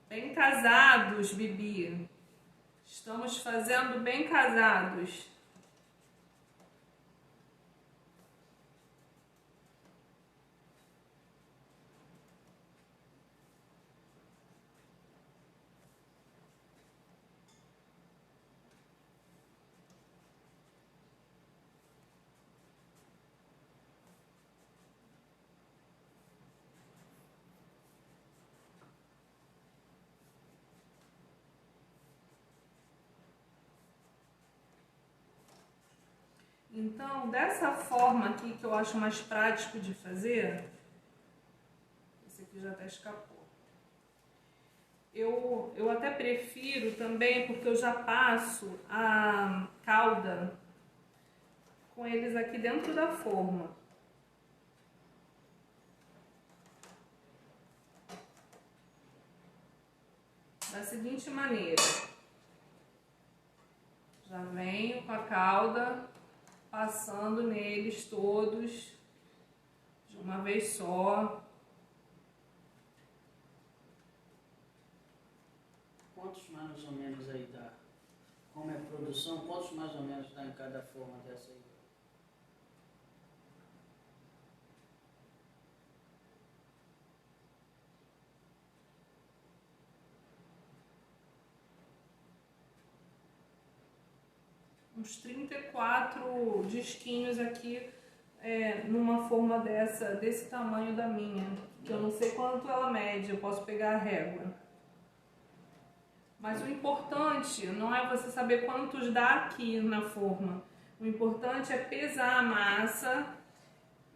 Bem casados, Bibi. Estamos fazendo bem casados. Então, dessa forma aqui, que eu acho mais prático de fazer, esse aqui já até escapou. Eu até prefiro também, porque eu já passo a calda com eles aqui dentro da forma. Da seguinte maneira. Já venho com a cauda passando neles todos de uma vez só. Quantos mais ou menos aí dá? Como é produção, quantos mais ou menos dá em cada forma dessa aí? Uns 34 disquinhos aqui, numa forma desse tamanho da minha, que eu não sei quanto ela mede, eu posso pegar a régua. Mas o importante não é você saber quantos dá aqui na forma. O importante é pesar a massa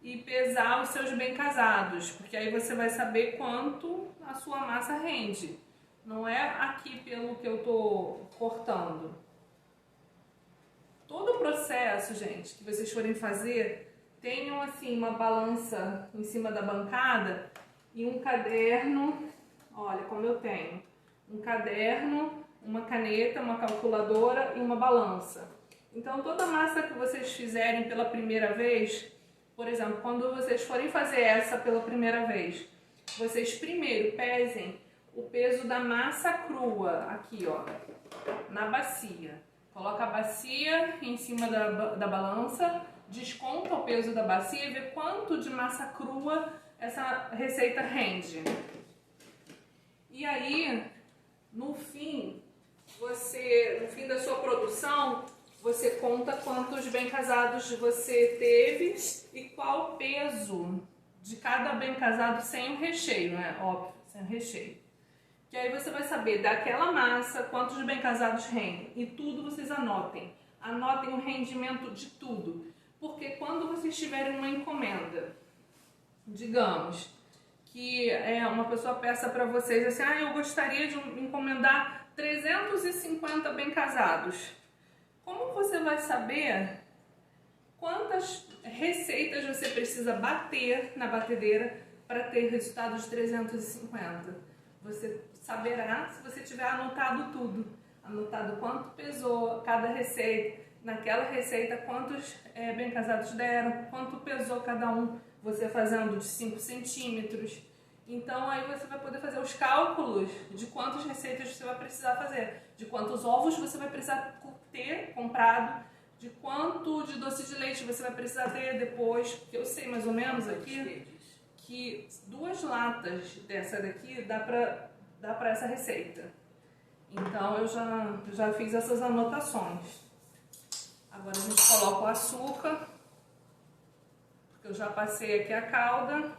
e pesar os seus bem casados, porque aí você vai saber quanto a sua massa rende. Não é aqui pelo que eu tô cortando. Todo o processo, gente, que vocês forem fazer, tenham assim uma balança em cima da bancada e um caderno. Olha como eu tenho. Um caderno, uma caneta, uma calculadora e uma balança. Então toda massa que vocês fizerem pela primeira vez, por exemplo, quando vocês forem fazer essa pela primeira vez, vocês primeiro pesem o peso da massa crua aqui, ó, na bacia. Coloca a bacia em cima da balança, desconta o peso da bacia e vê quanto de massa crua essa receita rende. E aí, no fim da sua produção, você conta quantos bem casados você teve e qual o peso de cada bem casado sem o recheio, né? Óbvio, sem o recheio. Que aí você vai saber daquela massa quantos bem casados rendem. E tudo vocês anotem. Anotem o rendimento de tudo. Porque quando vocês tiverem uma encomenda, digamos que uma pessoa peça para vocês assim, eu gostaria de encomendar 350 bem casados. Como você vai saber quantas receitas você precisa bater na batedeira para ter resultado de 350? Você saberá se você tiver anotado tudo. Anotado quanto pesou cada receita, naquela receita quantos bem casados deram, quanto pesou cada um, você fazendo de 5 centímetros. Então aí você vai poder fazer os cálculos de quantas receitas você vai precisar fazer, de quantos ovos você vai precisar ter comprado, de quanto de doce de leite você vai precisar ter depois, porque eu sei mais ou menos aqui que 2 latas dessa daqui dá pra essa receita. Então eu já fiz essas anotações. Agora a gente coloca o açúcar, porque eu já passei aqui a calda.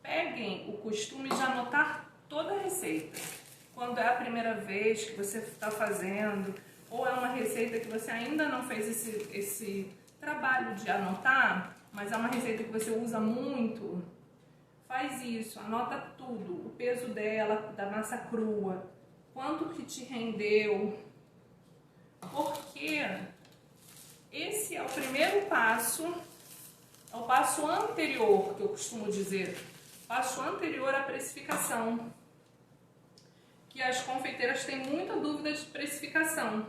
Peguem o costume de anotar toda a receita. Quando é a primeira vez que você está fazendo, ou é uma receita que você ainda não fez esse trabalho de anotar, mas é uma receita que você usa muito, faz isso, anota tudo, o peso dela, da massa crua, quanto que te rendeu, porque esse é o primeiro passo, é o passo anterior, que eu costumo dizer, passo anterior à precificação, que as confeiteiras têm muita dúvida de precificação,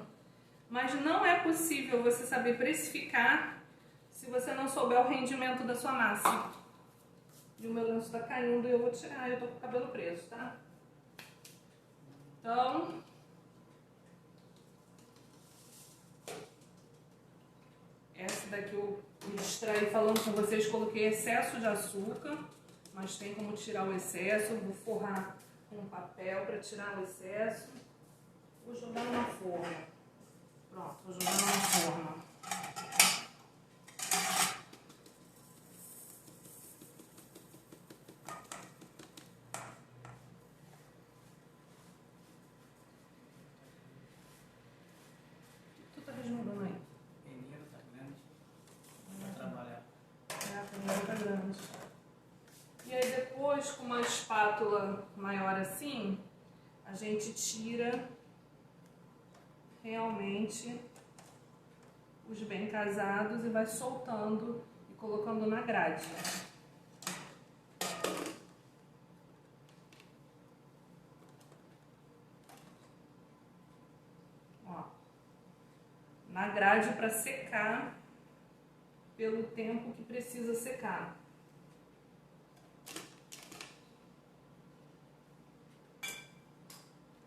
mas não é possível você saber precificar se você não souber o rendimento da sua massa. E o meu lenço tá caindo e eu vou tirar, eu tô com o cabelo preso, tá? Então, essa daqui eu me distraí falando com vocês, coloquei excesso de açúcar, mas tem como tirar o excesso, eu vou forrar com papel para tirar o excesso. Vou jogar numa forma. Pronto, vou jogar numa forma. Tu tá resmungando aí? Peneira tá grande. Vai trabalhar. A peneira tá grande. E aí depois, com uma espátula maior assim, a gente tira realmente os bem casados e vai soltando e colocando na grade. na grade para secar pelo tempo que precisa secar.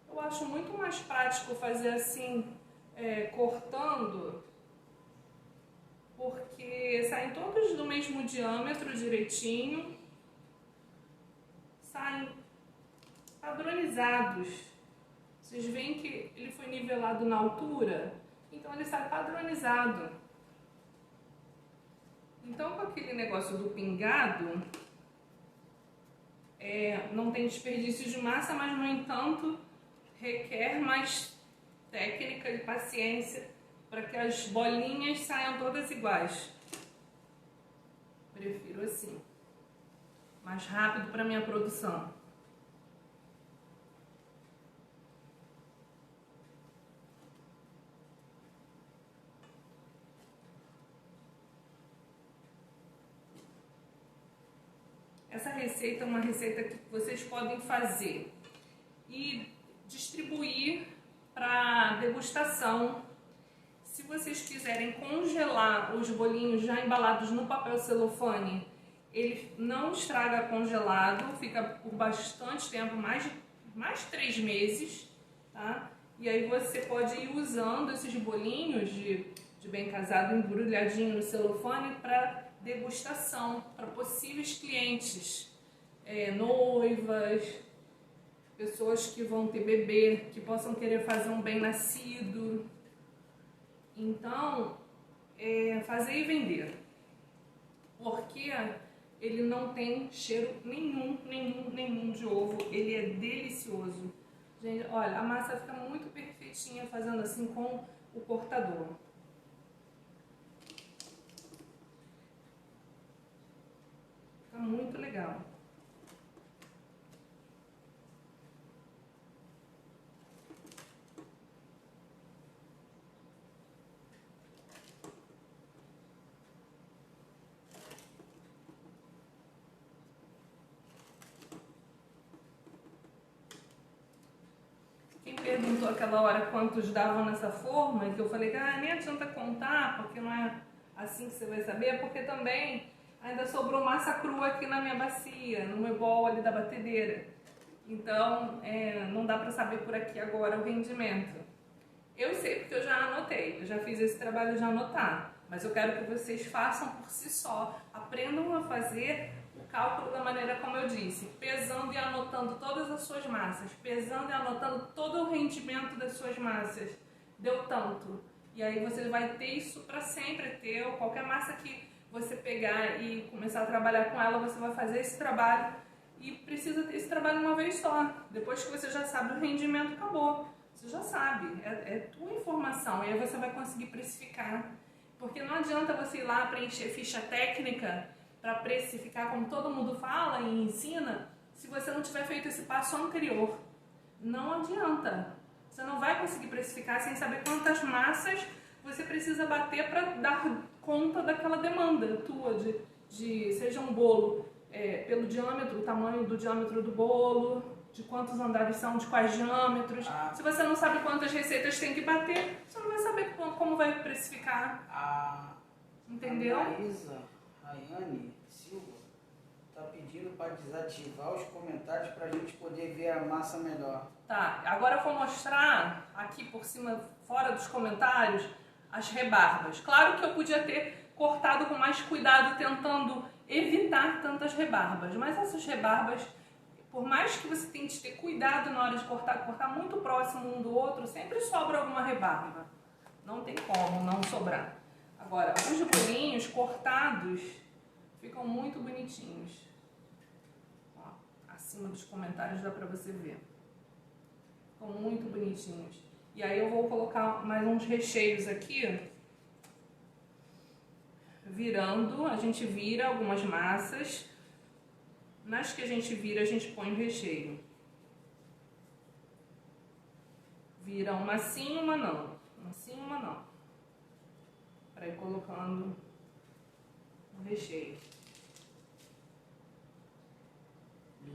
Eu acho muito mais prático fazer assim, cortando, porque saem todos do mesmo diâmetro direitinho, saem padronizados. Vocês veem que ele foi nivelado na altura, então ele sai padronizado. Então, com aquele negócio do pingado, não tem desperdício de massa, mas no entanto requer mais técnica e paciência para que as bolinhas saiam todas iguais. Prefiro assim, mais rápido para minha produção. Essa receita é uma receita que vocês podem fazer e distribuir para degustação. Se vocês quiserem congelar os bolinhos já embalados no papel celofane, ele não estraga congelado, fica por bastante tempo, mais 3 meses, tá? E aí você pode ir usando esses bolinhos de bem casado embrulhadinho no celofane para degustação, para possíveis clientes, noivas, pessoas que vão ter bebê, que possam querer fazer um bem-nascido. Então, fazer e vender, porque ele não tem cheiro nenhum de ovo, ele é delicioso. Gente, olha, a massa fica muito perfeitinha fazendo assim com o cortador. Fica muito legal. Quem perguntou aquela hora quantos davam nessa forma, e que eu falei, nem adianta contar, porque não é assim que você vai saber, porque também ainda sobrou massa crua aqui na minha bacia, no meu bol ali da batedeira. Então, não dá pra saber por aqui agora o rendimento. Eu sei porque eu já anotei, eu já fiz esse trabalho de anotar, mas eu quero que vocês façam por si só, aprendam a fazer o cálculo da maneira como eu disse, pesando e anotando todas as suas massas, pesando e anotando todo o rendimento das suas massas, deu tanto. E aí você vai ter isso para sempre, qualquer massa que você pegar e começar a trabalhar com ela, você vai fazer esse trabalho e precisa ter esse trabalho uma vez só. Depois que você já sabe o rendimento, acabou. Você já sabe, é tua informação, e aí você vai conseguir precificar. Porque não adianta você ir lá preencher ficha técnica para precificar, como todo mundo fala e ensina, se você não tiver feito esse passo anterior. Não adianta. Você não vai conseguir precificar sem saber quantas massas você precisa bater para dar conta daquela demanda tua, seja um bolo pelo diâmetro, o tamanho do diâmetro do bolo, de quantos andares são, de quais diâmetros. Se você não sabe quantas receitas tem que bater, você não vai saber como vai precificar. Entendeu? A Marisa Rayane Silva está pedindo para desativar os comentários para a gente poder ver a massa melhor. Tá, agora eu vou mostrar aqui por cima, fora dos comentários, as rebarbas. Claro que eu podia ter cortado com mais cuidado, tentando evitar tantas rebarbas, mas essas rebarbas, por mais que você tente ter cuidado na hora de cortar muito próximo um do outro, sempre sobra alguma rebarba. Não tem como não sobrar. Agora, os bolinhos cortados ficam muito bonitinhos. Ó, acima dos comentários dá pra você ver. Ficam muito bonitinhos. E aí eu vou colocar mais uns recheios aqui. Virando, a gente vira algumas massas. Nas que a gente vira, a gente põe o recheio. Vira uma sim, uma não. Uma sim, uma não. Para ir colocando o recheio.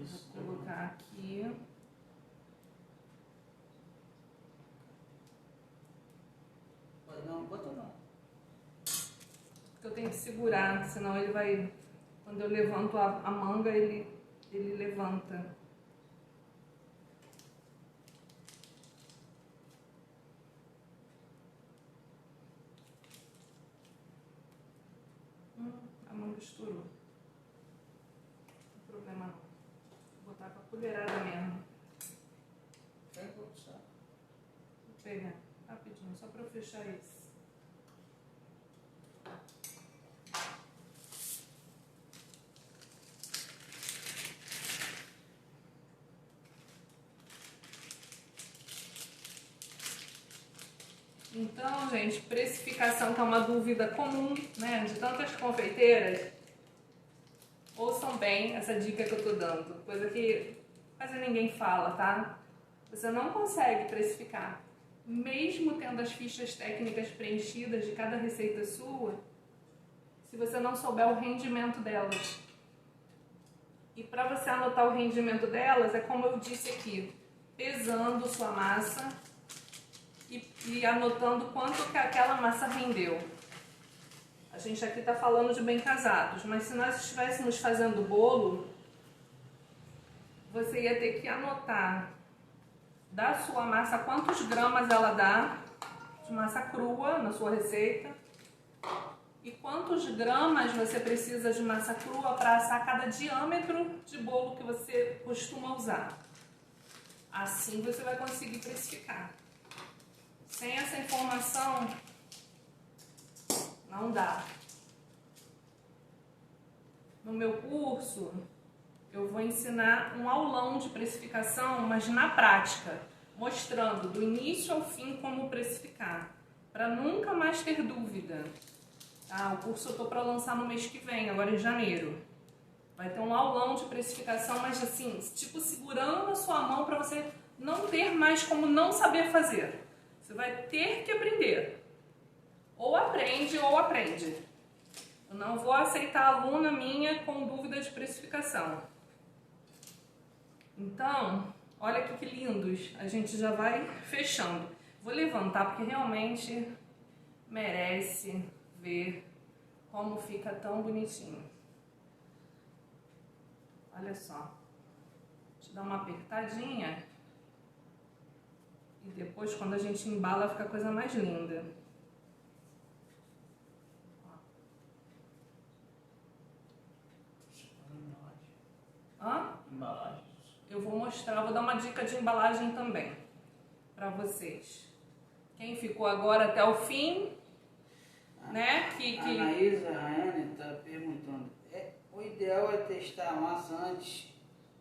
Isso. Vou colocar aqui. Não, bota não. Porque eu tenho que segurar, senão ele vai... Quando eu levanto a manga, ele levanta. A manga estourou. Não tem problema não. Vou botar com a colherada mesmo. Tem produção. Vou pegar rapidinho, só para eu fechar esse. Então, gente, precificação, que é uma dúvida comum, né, de tantas confeiteiras. Ouçam bem essa dica que eu tô dando, coisa que quase ninguém fala, tá? Você não consegue precificar, mesmo tendo as fichas técnicas preenchidas de cada receita sua, se você não souber o rendimento delas. E para você anotar o rendimento delas, é como eu disse aqui, pesando sua massa e anotando quanto que aquela massa rendeu. A gente aqui está falando de bem casados, mas se nós estivéssemos fazendo bolo, você ia ter que anotar da sua massa quantos gramas ela dá de massa crua na sua receita e quantos gramas você precisa de massa crua para assar cada diâmetro de bolo que você costuma usar. Assim você vai conseguir precificar. Sem essa informação, não dá. No meu curso, eu vou ensinar um aulão de precificação, mas na prática, mostrando do início ao fim como precificar, para nunca mais ter dúvida. O curso eu estou para lançar no mês que vem, agora em janeiro. Vai ter um aulão de precificação, mas assim, tipo segurando a sua mão para você não ter mais como não saber fazer. Você vai ter que aprender. Ou aprende ou aprende. Eu não vou aceitar aluna minha com dúvida de precificação. Então, olha aqui que lindos. A gente já vai fechando. Vou levantar porque realmente merece ver como fica tão bonitinho. Olha só. Deixa eu dar uma apertadinha. E depois, quando a gente embala, fica a coisa mais linda. Embalagem. Eu vou mostrar, vou dar uma dica de embalagem também para vocês. Quem ficou agora até o fim, né? A Anaísa Rayane está perguntando, o ideal é testar a massa antes,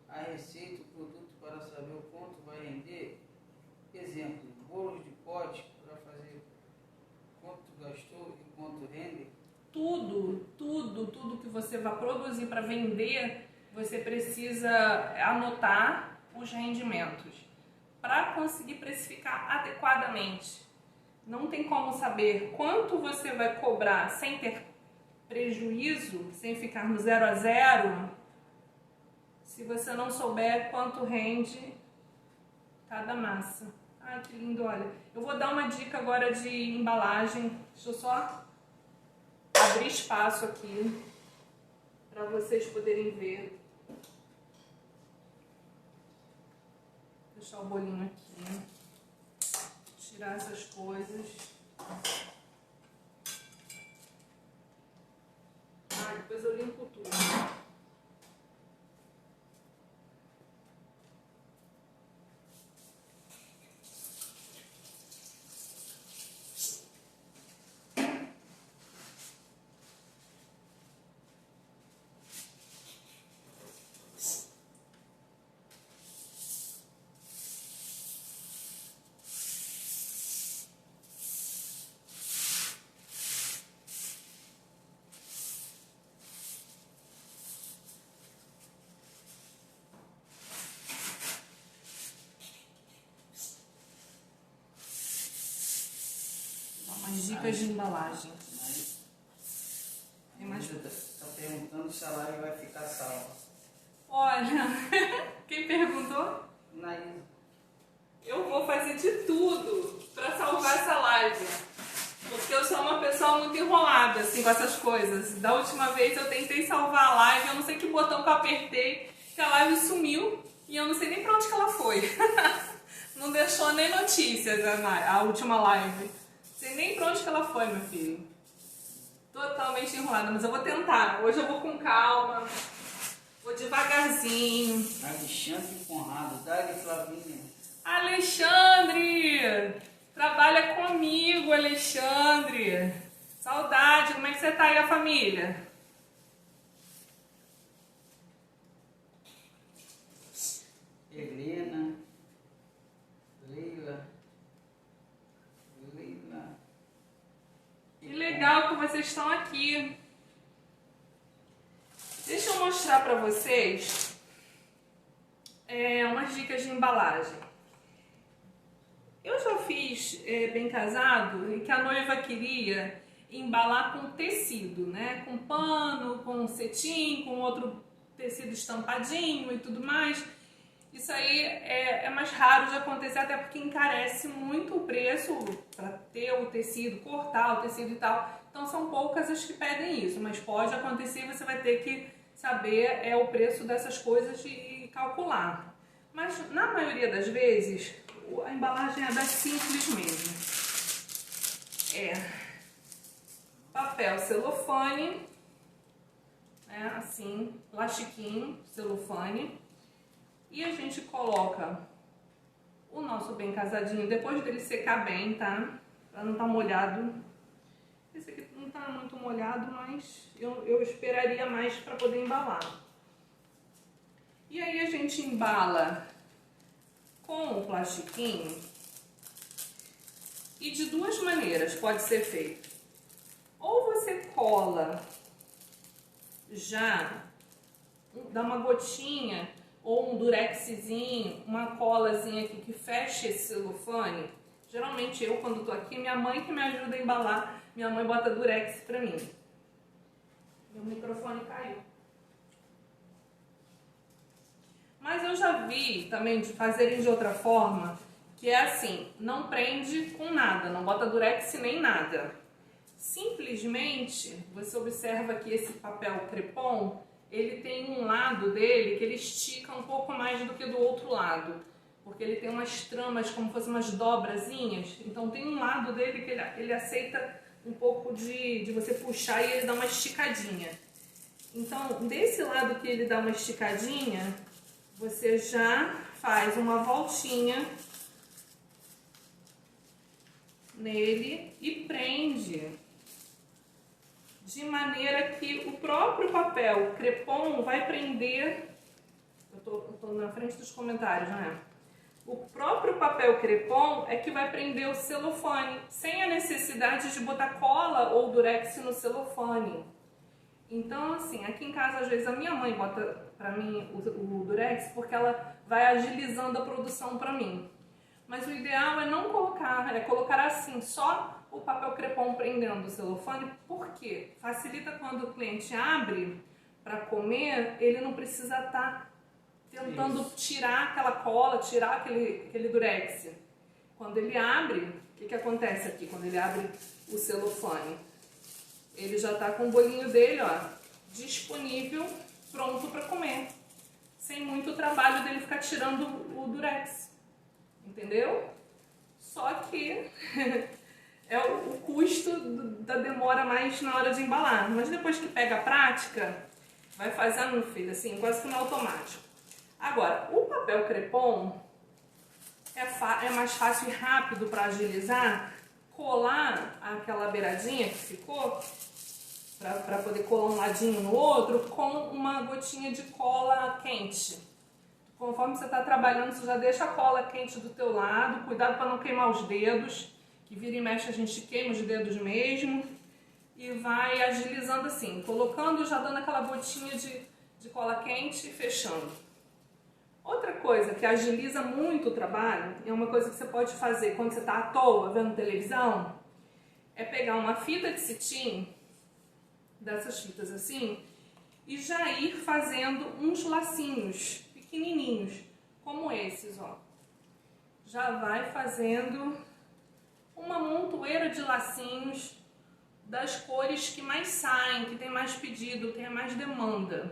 a receita, o produto para saber o quanto vai render? Exemplo, bolos de pote para fazer quanto gastou e quanto rende? Tudo que você vai produzir para vender, você precisa anotar os rendimentos para conseguir precificar adequadamente. Não tem como saber quanto você vai cobrar sem ter prejuízo, sem ficar no 0 a 0, se você não souber quanto rende cada massa. Ai, que lindo, olha. Eu vou dar uma dica agora de embalagem. Deixa eu só abrir espaço aqui para vocês poderem ver. Deixar o bolinho aqui. Tirar essas coisas. Depois eu limpo tudo. Dicas de embalagem. Tem mais? Está perguntando se a live vai ficar salva. Olha, quem perguntou? Naísa. Eu vou fazer de tudo para salvar essa live. Porque eu sou muito enrolada, assim, com essas coisas. Da última vez eu tentei salvar a live, eu não sei que botão que eu apertei, que a live sumiu e eu não sei nem pra onde que ela foi. Não deixou nem notícias a última live. Não sei nem pra onde que ela foi, meu filho. Totalmente enrolada, mas eu vou tentar. Hoje eu vou com calma, vou devagarzinho. Alexandre Conrado, Dali Flavinha. Alexandre! Trabalha comigo, Alexandre. Saudade, como é que você tá aí, a família? Helena. Leila. Que legal que vocês estão aqui. Deixa eu mostrar pra vocês umas dicas de embalagem. Eu já fiz bem casado e que a noiva queria embalar com tecido, né? Com pano, com cetim, com outro tecido estampadinho e tudo mais. Isso aí é mais raro de acontecer, até porque encarece muito o preço para ter o tecido, cortar o tecido e tal. Então são poucas as que pedem isso, mas pode acontecer e você vai ter que saber o preço dessas coisas e calcular. Mas na maioria das vezes a embalagem é das simples mesmo. Papel celofane, né, assim, plastiquinho, celofane. E a gente coloca o nosso bem casadinho, depois dele secar bem, tá? Pra não estar molhado. Esse aqui não tá muito molhado, mas eu esperaria mais para poder embalar. E aí a gente embala com o plastiquinho. E de duas maneiras pode ser feito. Ou você cola já, dá uma gotinha ou um durexzinho, uma colazinha aqui que fecha esse celofane. Geralmente eu, quando tô aqui, minha mãe que me ajuda a embalar, minha mãe bota durex pra mim. Meu microfone caiu. Mas eu já vi também de fazerem de outra forma, que é assim, não prende com nada, não bota durex nem nada. Simplesmente, você observa que esse papel crepom, ele tem um lado dele que ele estica um pouco mais do que do outro lado. Porque ele tem umas tramas, como se fossem umas dobrazinhas. Então tem um lado dele que ele aceita um pouco de você puxar e ele dá uma esticadinha. Então, desse lado que ele dá uma esticadinha, você já faz uma voltinha nele e prende. De maneira que o próprio papel crepom vai prender. Eu tô na frente dos comentários, né? O próprio papel crepom é que vai prender o celofane, sem a necessidade de botar cola ou durex no celofane. Então, assim, aqui em casa, às vezes, a minha mãe bota pra mim o durex porque ela vai agilizando a produção pra mim. Mas o ideal é não colocar, é colocar assim, só o papel crepom prendendo o celofane, porque facilita quando o cliente abre para comer, ele não precisa estar tentando tirar aquela cola, tirar aquele durex. Quando ele abre, o que acontece aqui? Quando ele abre o celofane, ele já está com o bolinho dele, ó, disponível, pronto para comer, sem muito trabalho dele ficar tirando o durex, entendeu? Só que é o custo da demora mais na hora de embalar. Mas depois que pega a prática, vai fazendo, filho, assim, quase que no automático. Agora, o papel crepom é mais fácil e rápido para agilizar, colar aquela beiradinha que ficou, para poder colar um ladinho no outro, com uma gotinha de cola quente. Conforme você está trabalhando, você já deixa a cola quente do teu lado, cuidado para não queimar os dedos, que vira e mexe a gente queima os dedos mesmo, e vai agilizando assim, colocando e já dando aquela gotinha de cola quente e fechando. Outra coisa que agiliza muito o trabalho, é uma coisa que você pode fazer quando você está à toa vendo televisão, é pegar uma fita de cetim, dessas fitas assim, e já ir fazendo uns lacinhos pequenininhos, como esses, ó. Já vai fazendo uma montoeira de lacinhos das cores que mais saem, que tem mais pedido, tem mais demanda.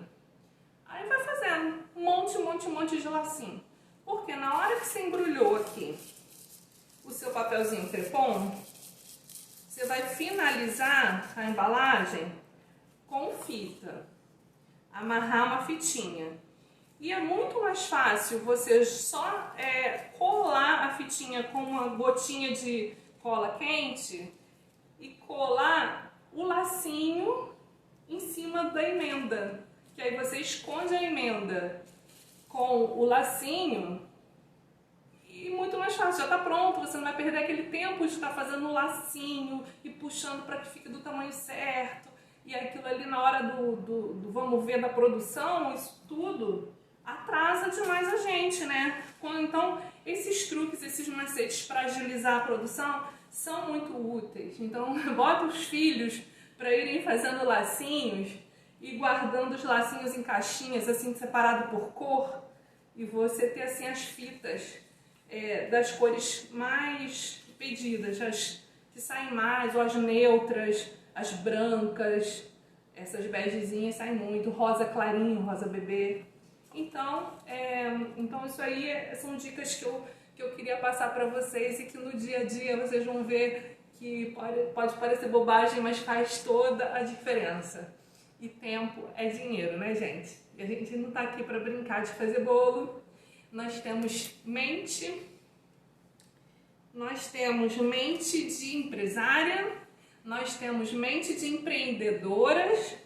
Aí vai fazendo um monte de lacinho. Porque na hora que você embrulhou aqui o seu papelzinho crepom, você vai finalizar a embalagem com fita. Amarrar uma fitinha. E é muito mais fácil você só colar a fitinha com uma gotinha de cola quente e colar o lacinho em cima da emenda. Que aí você esconde a emenda com o lacinho e muito mais fácil, já está pronto, você não vai perder aquele tempo de estar fazendo o lacinho e puxando para que fique do tamanho certo. E aquilo ali na hora do vamos ver da produção, isso tudo atrasa demais a gente, né? Então, esses truques, esses macetes para agilizar a produção são muito úteis. Então, bota os filhos para irem fazendo lacinhos e guardando os lacinhos em caixinhas, assim, separado por cor, e você ter, assim, as fitas das cores mais pedidas, as que saem mais, ou as neutras, as brancas, essas begezinhas saem muito, rosa clarinho, rosa bebê. Então isso aí são dicas que eu queria passar para vocês e que no dia a dia vocês vão ver que pode parecer bobagem, mas faz toda a diferença. E tempo é dinheiro, né, gente? E a gente não tá aqui para brincar de fazer bolo. Nós temos mente de empresária, nós temos mente de empreendedoras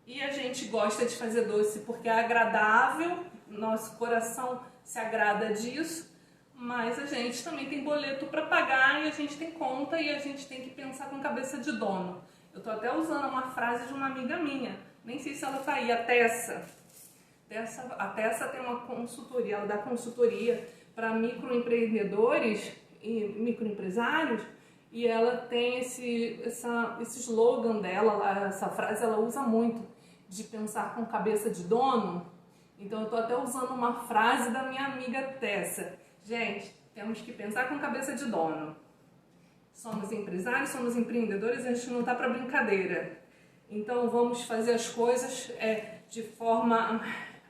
e a gente gosta de fazer doce porque é agradável, nosso coração se agrada disso, mas a gente também tem boleto para pagar e a gente tem conta e a gente tem que pensar com cabeça de dono. Eu tô até usando uma frase de uma amiga minha, nem sei se ela tá aí, a Tessa. A Tessa tem uma consultoria, ela dá consultoria para microempreendedores e microempresários e ela tem esse slogan dela, essa frase ela usa muito, de pensar com cabeça de dono. Então eu tô até usando uma frase da minha amiga Tessa. Gente, temos que pensar com cabeça de dono. Somos empresários, somos empreendedores, a gente não tá para brincadeira. Então vamos fazer as coisas de forma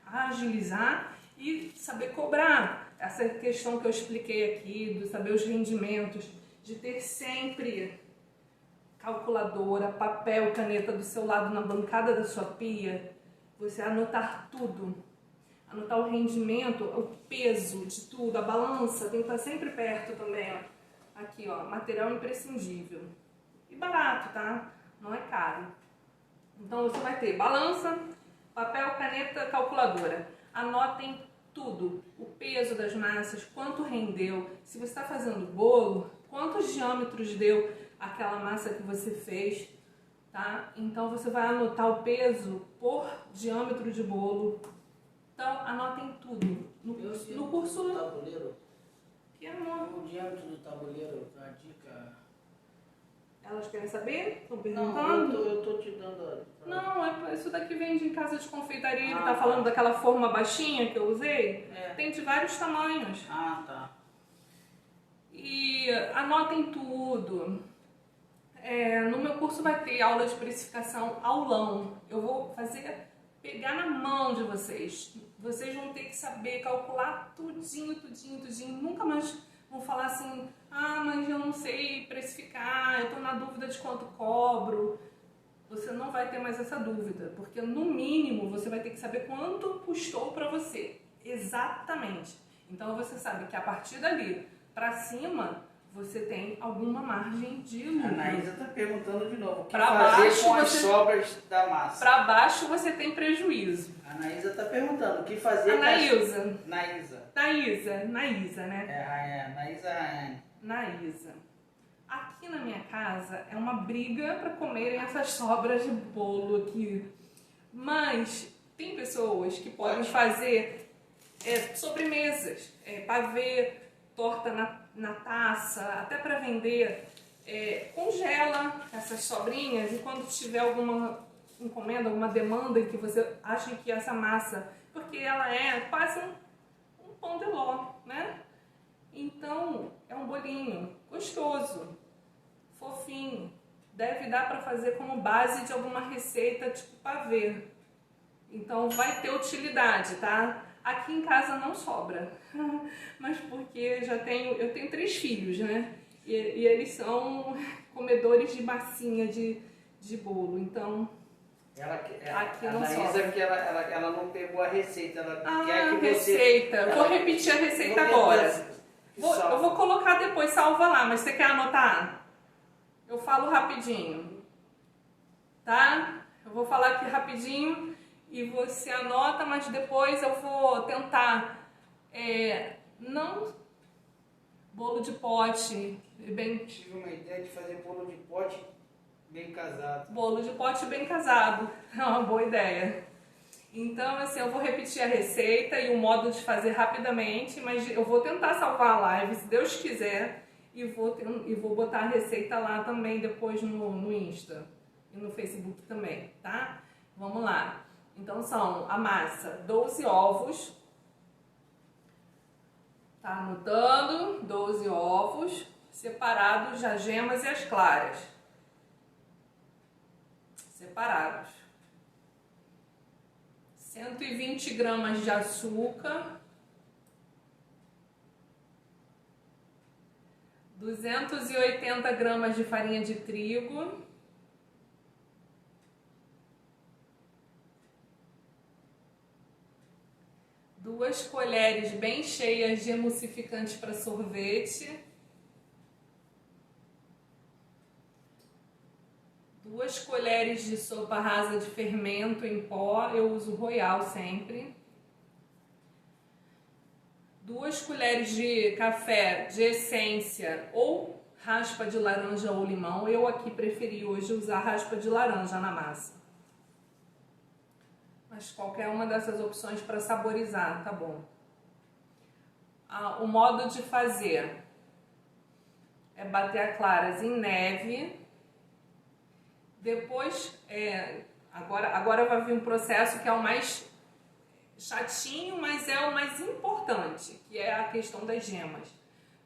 a agilizar e saber cobrar. Essa questão que eu expliquei aqui, de saber os rendimentos, de ter sempre calculadora, papel, caneta do seu lado na bancada da sua pia, você anotar tudo, anotar o rendimento, o peso de tudo, a balança tem que estar sempre perto também, ó. Aqui, ó, material imprescindível e barato, tá? Não é caro. Então você vai ter balança, papel, caneta, calculadora. Anotem tudo, o peso das massas, quanto rendeu, se você está fazendo bolo, quantos diâmetros deu aquela massa que você fez, tá? Então você vai anotar o peso por diâmetro de bolo. Então anotem tudo. No curso... Tabuleiro. Que amor? O diâmetro do tabuleiro, a dica... Elas querem saber? Estão Não, perguntando? eu tô te dando... Não, isso daqui vende em casa de confeitaria. Ele Ah, tá tá. falando daquela forma baixinha que eu usei. É. Tem de vários tamanhos. Ah, tá. E anotem tudo. No meu curso vai ter aula de precificação, aulão. Eu vou pegar na mão de vocês. Vocês vão ter que saber calcular tudinho. Nunca mais vão falar assim, ah, mas eu não sei precificar, eu tô na dúvida de quanto cobro. Você não vai ter mais essa dúvida, porque no mínimo você vai ter que saber quanto custou para você. Exatamente. Então você sabe que a partir dali para cima você tem alguma margem de A lucro. Anaísa tá perguntando de novo. O que Pra fazer baixo com as você- sobras da massa? Para baixo você tem prejuízo. A Anaísa tá perguntando o que fazer Anaísa. Naísa, né? Anaísa Rayane. Naísa. Aqui na minha casa é uma briga para comerem essas sobras de bolo aqui. Mas tem pessoas que podem fazer sobremesas, pavê, torta na taça, até para vender. Congela essas sobrinhas e quando tiver alguma encomenda, alguma demanda em que você acha que essa massa, porque ela é quase um pão de ló, né? Então é um bolinho gostoso, fofinho, deve dar para fazer como base de alguma receita tipo pavê. Então vai ter utilidade, tá? Aqui em casa não sobra, mas porque eu tenho 3 filhos, né? E eles são comedores de massinha de bolo, então aqui não sobra. Que ela não pegou a receita, ela quer que receita. você... Vou repetir a receita agora. Eu vou colocar depois, salva lá, mas você quer anotar? Eu falo rapidinho, tá? Eu vou falar aqui rapidinho e você anota, mas depois eu vou tentar não bolo de pote bem. Tive uma ideia de fazer bolo de pote bem casado. Bolo de pote bem casado, é uma boa ideia. Então, assim, eu vou repetir a receita e o modo de fazer rapidamente, mas eu vou tentar salvar a live, se Deus quiser, e vou botar a receita lá também depois no Insta e no Facebook também, tá? Vamos lá. Então, são a massa, 12 ovos. Tá anotando? 12 ovos, separados as gemas e as claras. Separados. 120 gramas de açúcar. 280 gramas de farinha de trigo. 2 colheres bem cheias de emulsificante para sorvete. 2 colheres de sopa rasa de fermento em pó, eu uso Royal sempre. 2 colheres de café de essência ou raspa de laranja ou limão. Eu aqui preferi hoje usar raspa de laranja na massa. Mas qualquer uma dessas opções para saborizar, tá bom? O modo de fazer é bater as claras em neve. Depois, agora vai vir um processo que é o mais chatinho, mas é o mais importante, que é a questão das gemas.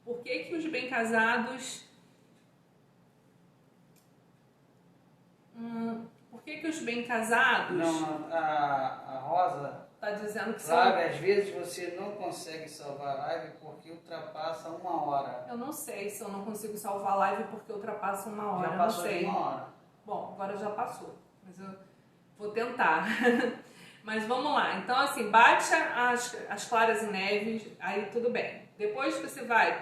Por que os bem casados... Por que os bem casados... Não, a Rosa... Tá dizendo que sabe, às vezes você não consegue salvar a live porque ultrapassa 1 hora. Eu não sei se eu não consigo salvar a live porque ultrapassa 1 hora. Já passou não sei. de 1 hora. Bom, agora já passou, mas eu vou tentar. Mas vamos lá. Então, assim, bate as claras em neve, aí tudo bem. Depois você vai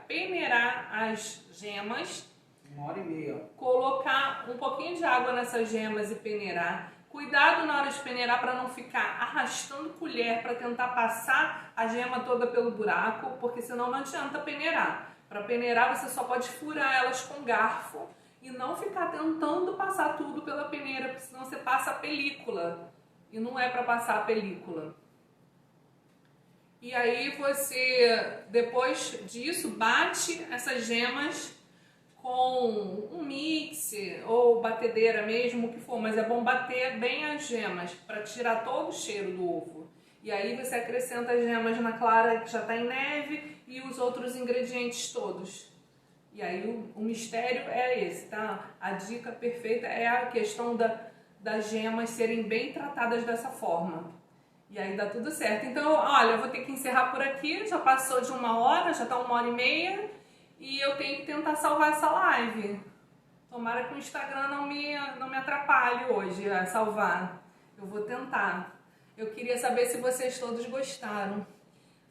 peneirar as gemas. 1h30. Colocar um pouquinho de água nessas gemas e peneirar. Cuidado na hora de peneirar para não ficar arrastando colher para tentar passar a gema toda pelo buraco, porque senão não adianta peneirar. Para peneirar você só pode furar elas com garfo e não ficar tentando passar tudo pela peneira, porque senão você passa a película. E não é para passar a película. E aí você, depois disso, bate essas gemas com um mixer ou batedeira mesmo, o que for, mas é bom bater bem as gemas para tirar todo o cheiro do ovo. E aí você acrescenta as gemas na clara que já está em neve e os outros ingredientes todos. E aí o mistério é esse, tá? A dica perfeita é a questão das gemas serem bem tratadas dessa forma. E aí dá tudo certo. Então, olha, eu vou ter que encerrar por aqui, já passou de 1 hora, já está 1h30. E eu tenho que tentar salvar essa live. Tomara que o Instagram não me atrapalhe hoje a salvar. Eu vou tentar. Eu queria saber se vocês todos gostaram.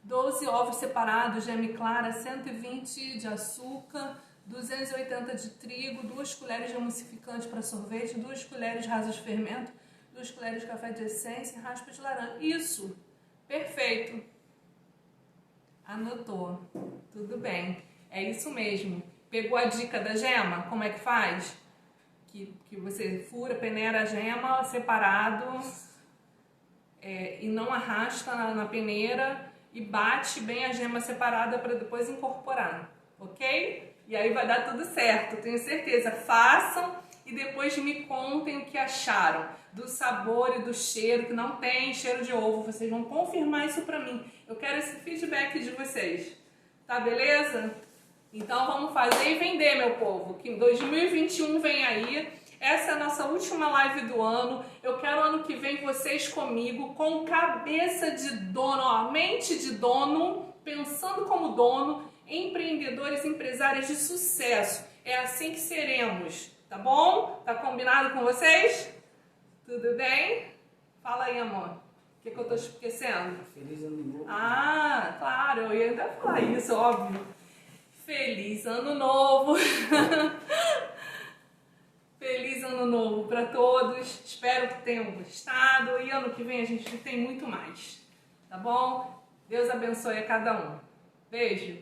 12 ovos separados, gema clara, 120 de açúcar, 280 de trigo, 2 colheres de emulsificante para sorvete, 2 colheres rasas de fermento, 2 colheres de café de essência e raspa de laranja. Isso! Perfeito! Anotou. Tudo bem. É isso mesmo. Pegou a dica da gema? Como é que faz? Que você fura, peneira a gema separado e não arrasta na peneira e bate bem a gema separada para depois incorporar, ok? E aí vai dar tudo certo, tenho certeza. Façam e depois me contem o que acharam do sabor e do cheiro, que não tem cheiro de ovo. Vocês vão confirmar isso para mim. Eu quero esse feedback de vocês. Tá beleza? Então vamos fazer e vender, meu povo, que em 2021 vem aí. Essa é a nossa última live do ano. Eu quero ano que vem vocês comigo com cabeça de dono, ó, mente de dono, pensando como dono, empreendedores, empresários de sucesso. É assim que seremos, tá bom? Tá combinado com vocês? Tudo bem? Fala aí, amor. O que eu tô esquecendo? Feliz ano novo. Ah, claro, eu ia até falar isso, óbvio. Feliz ano novo! Feliz ano novo para todos. Espero que tenham gostado. E ano que vem a gente tem muito mais. Tá bom? Deus abençoe a cada um. Beijo.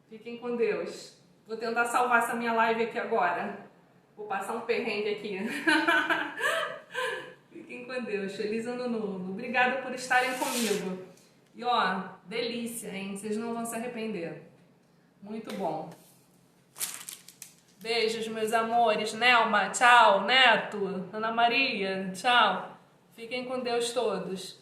Fiquem com Deus. Vou tentar salvar essa minha live aqui agora. Vou passar um perrengue aqui. Fiquem com Deus. Feliz ano novo. Obrigada por estarem comigo. E ó, delícia, hein? Vocês não vão se arrepender. Muito bom. Beijos, meus amores. Nelma, tchau. Neto, Ana Maria, tchau. Fiquem com Deus todos.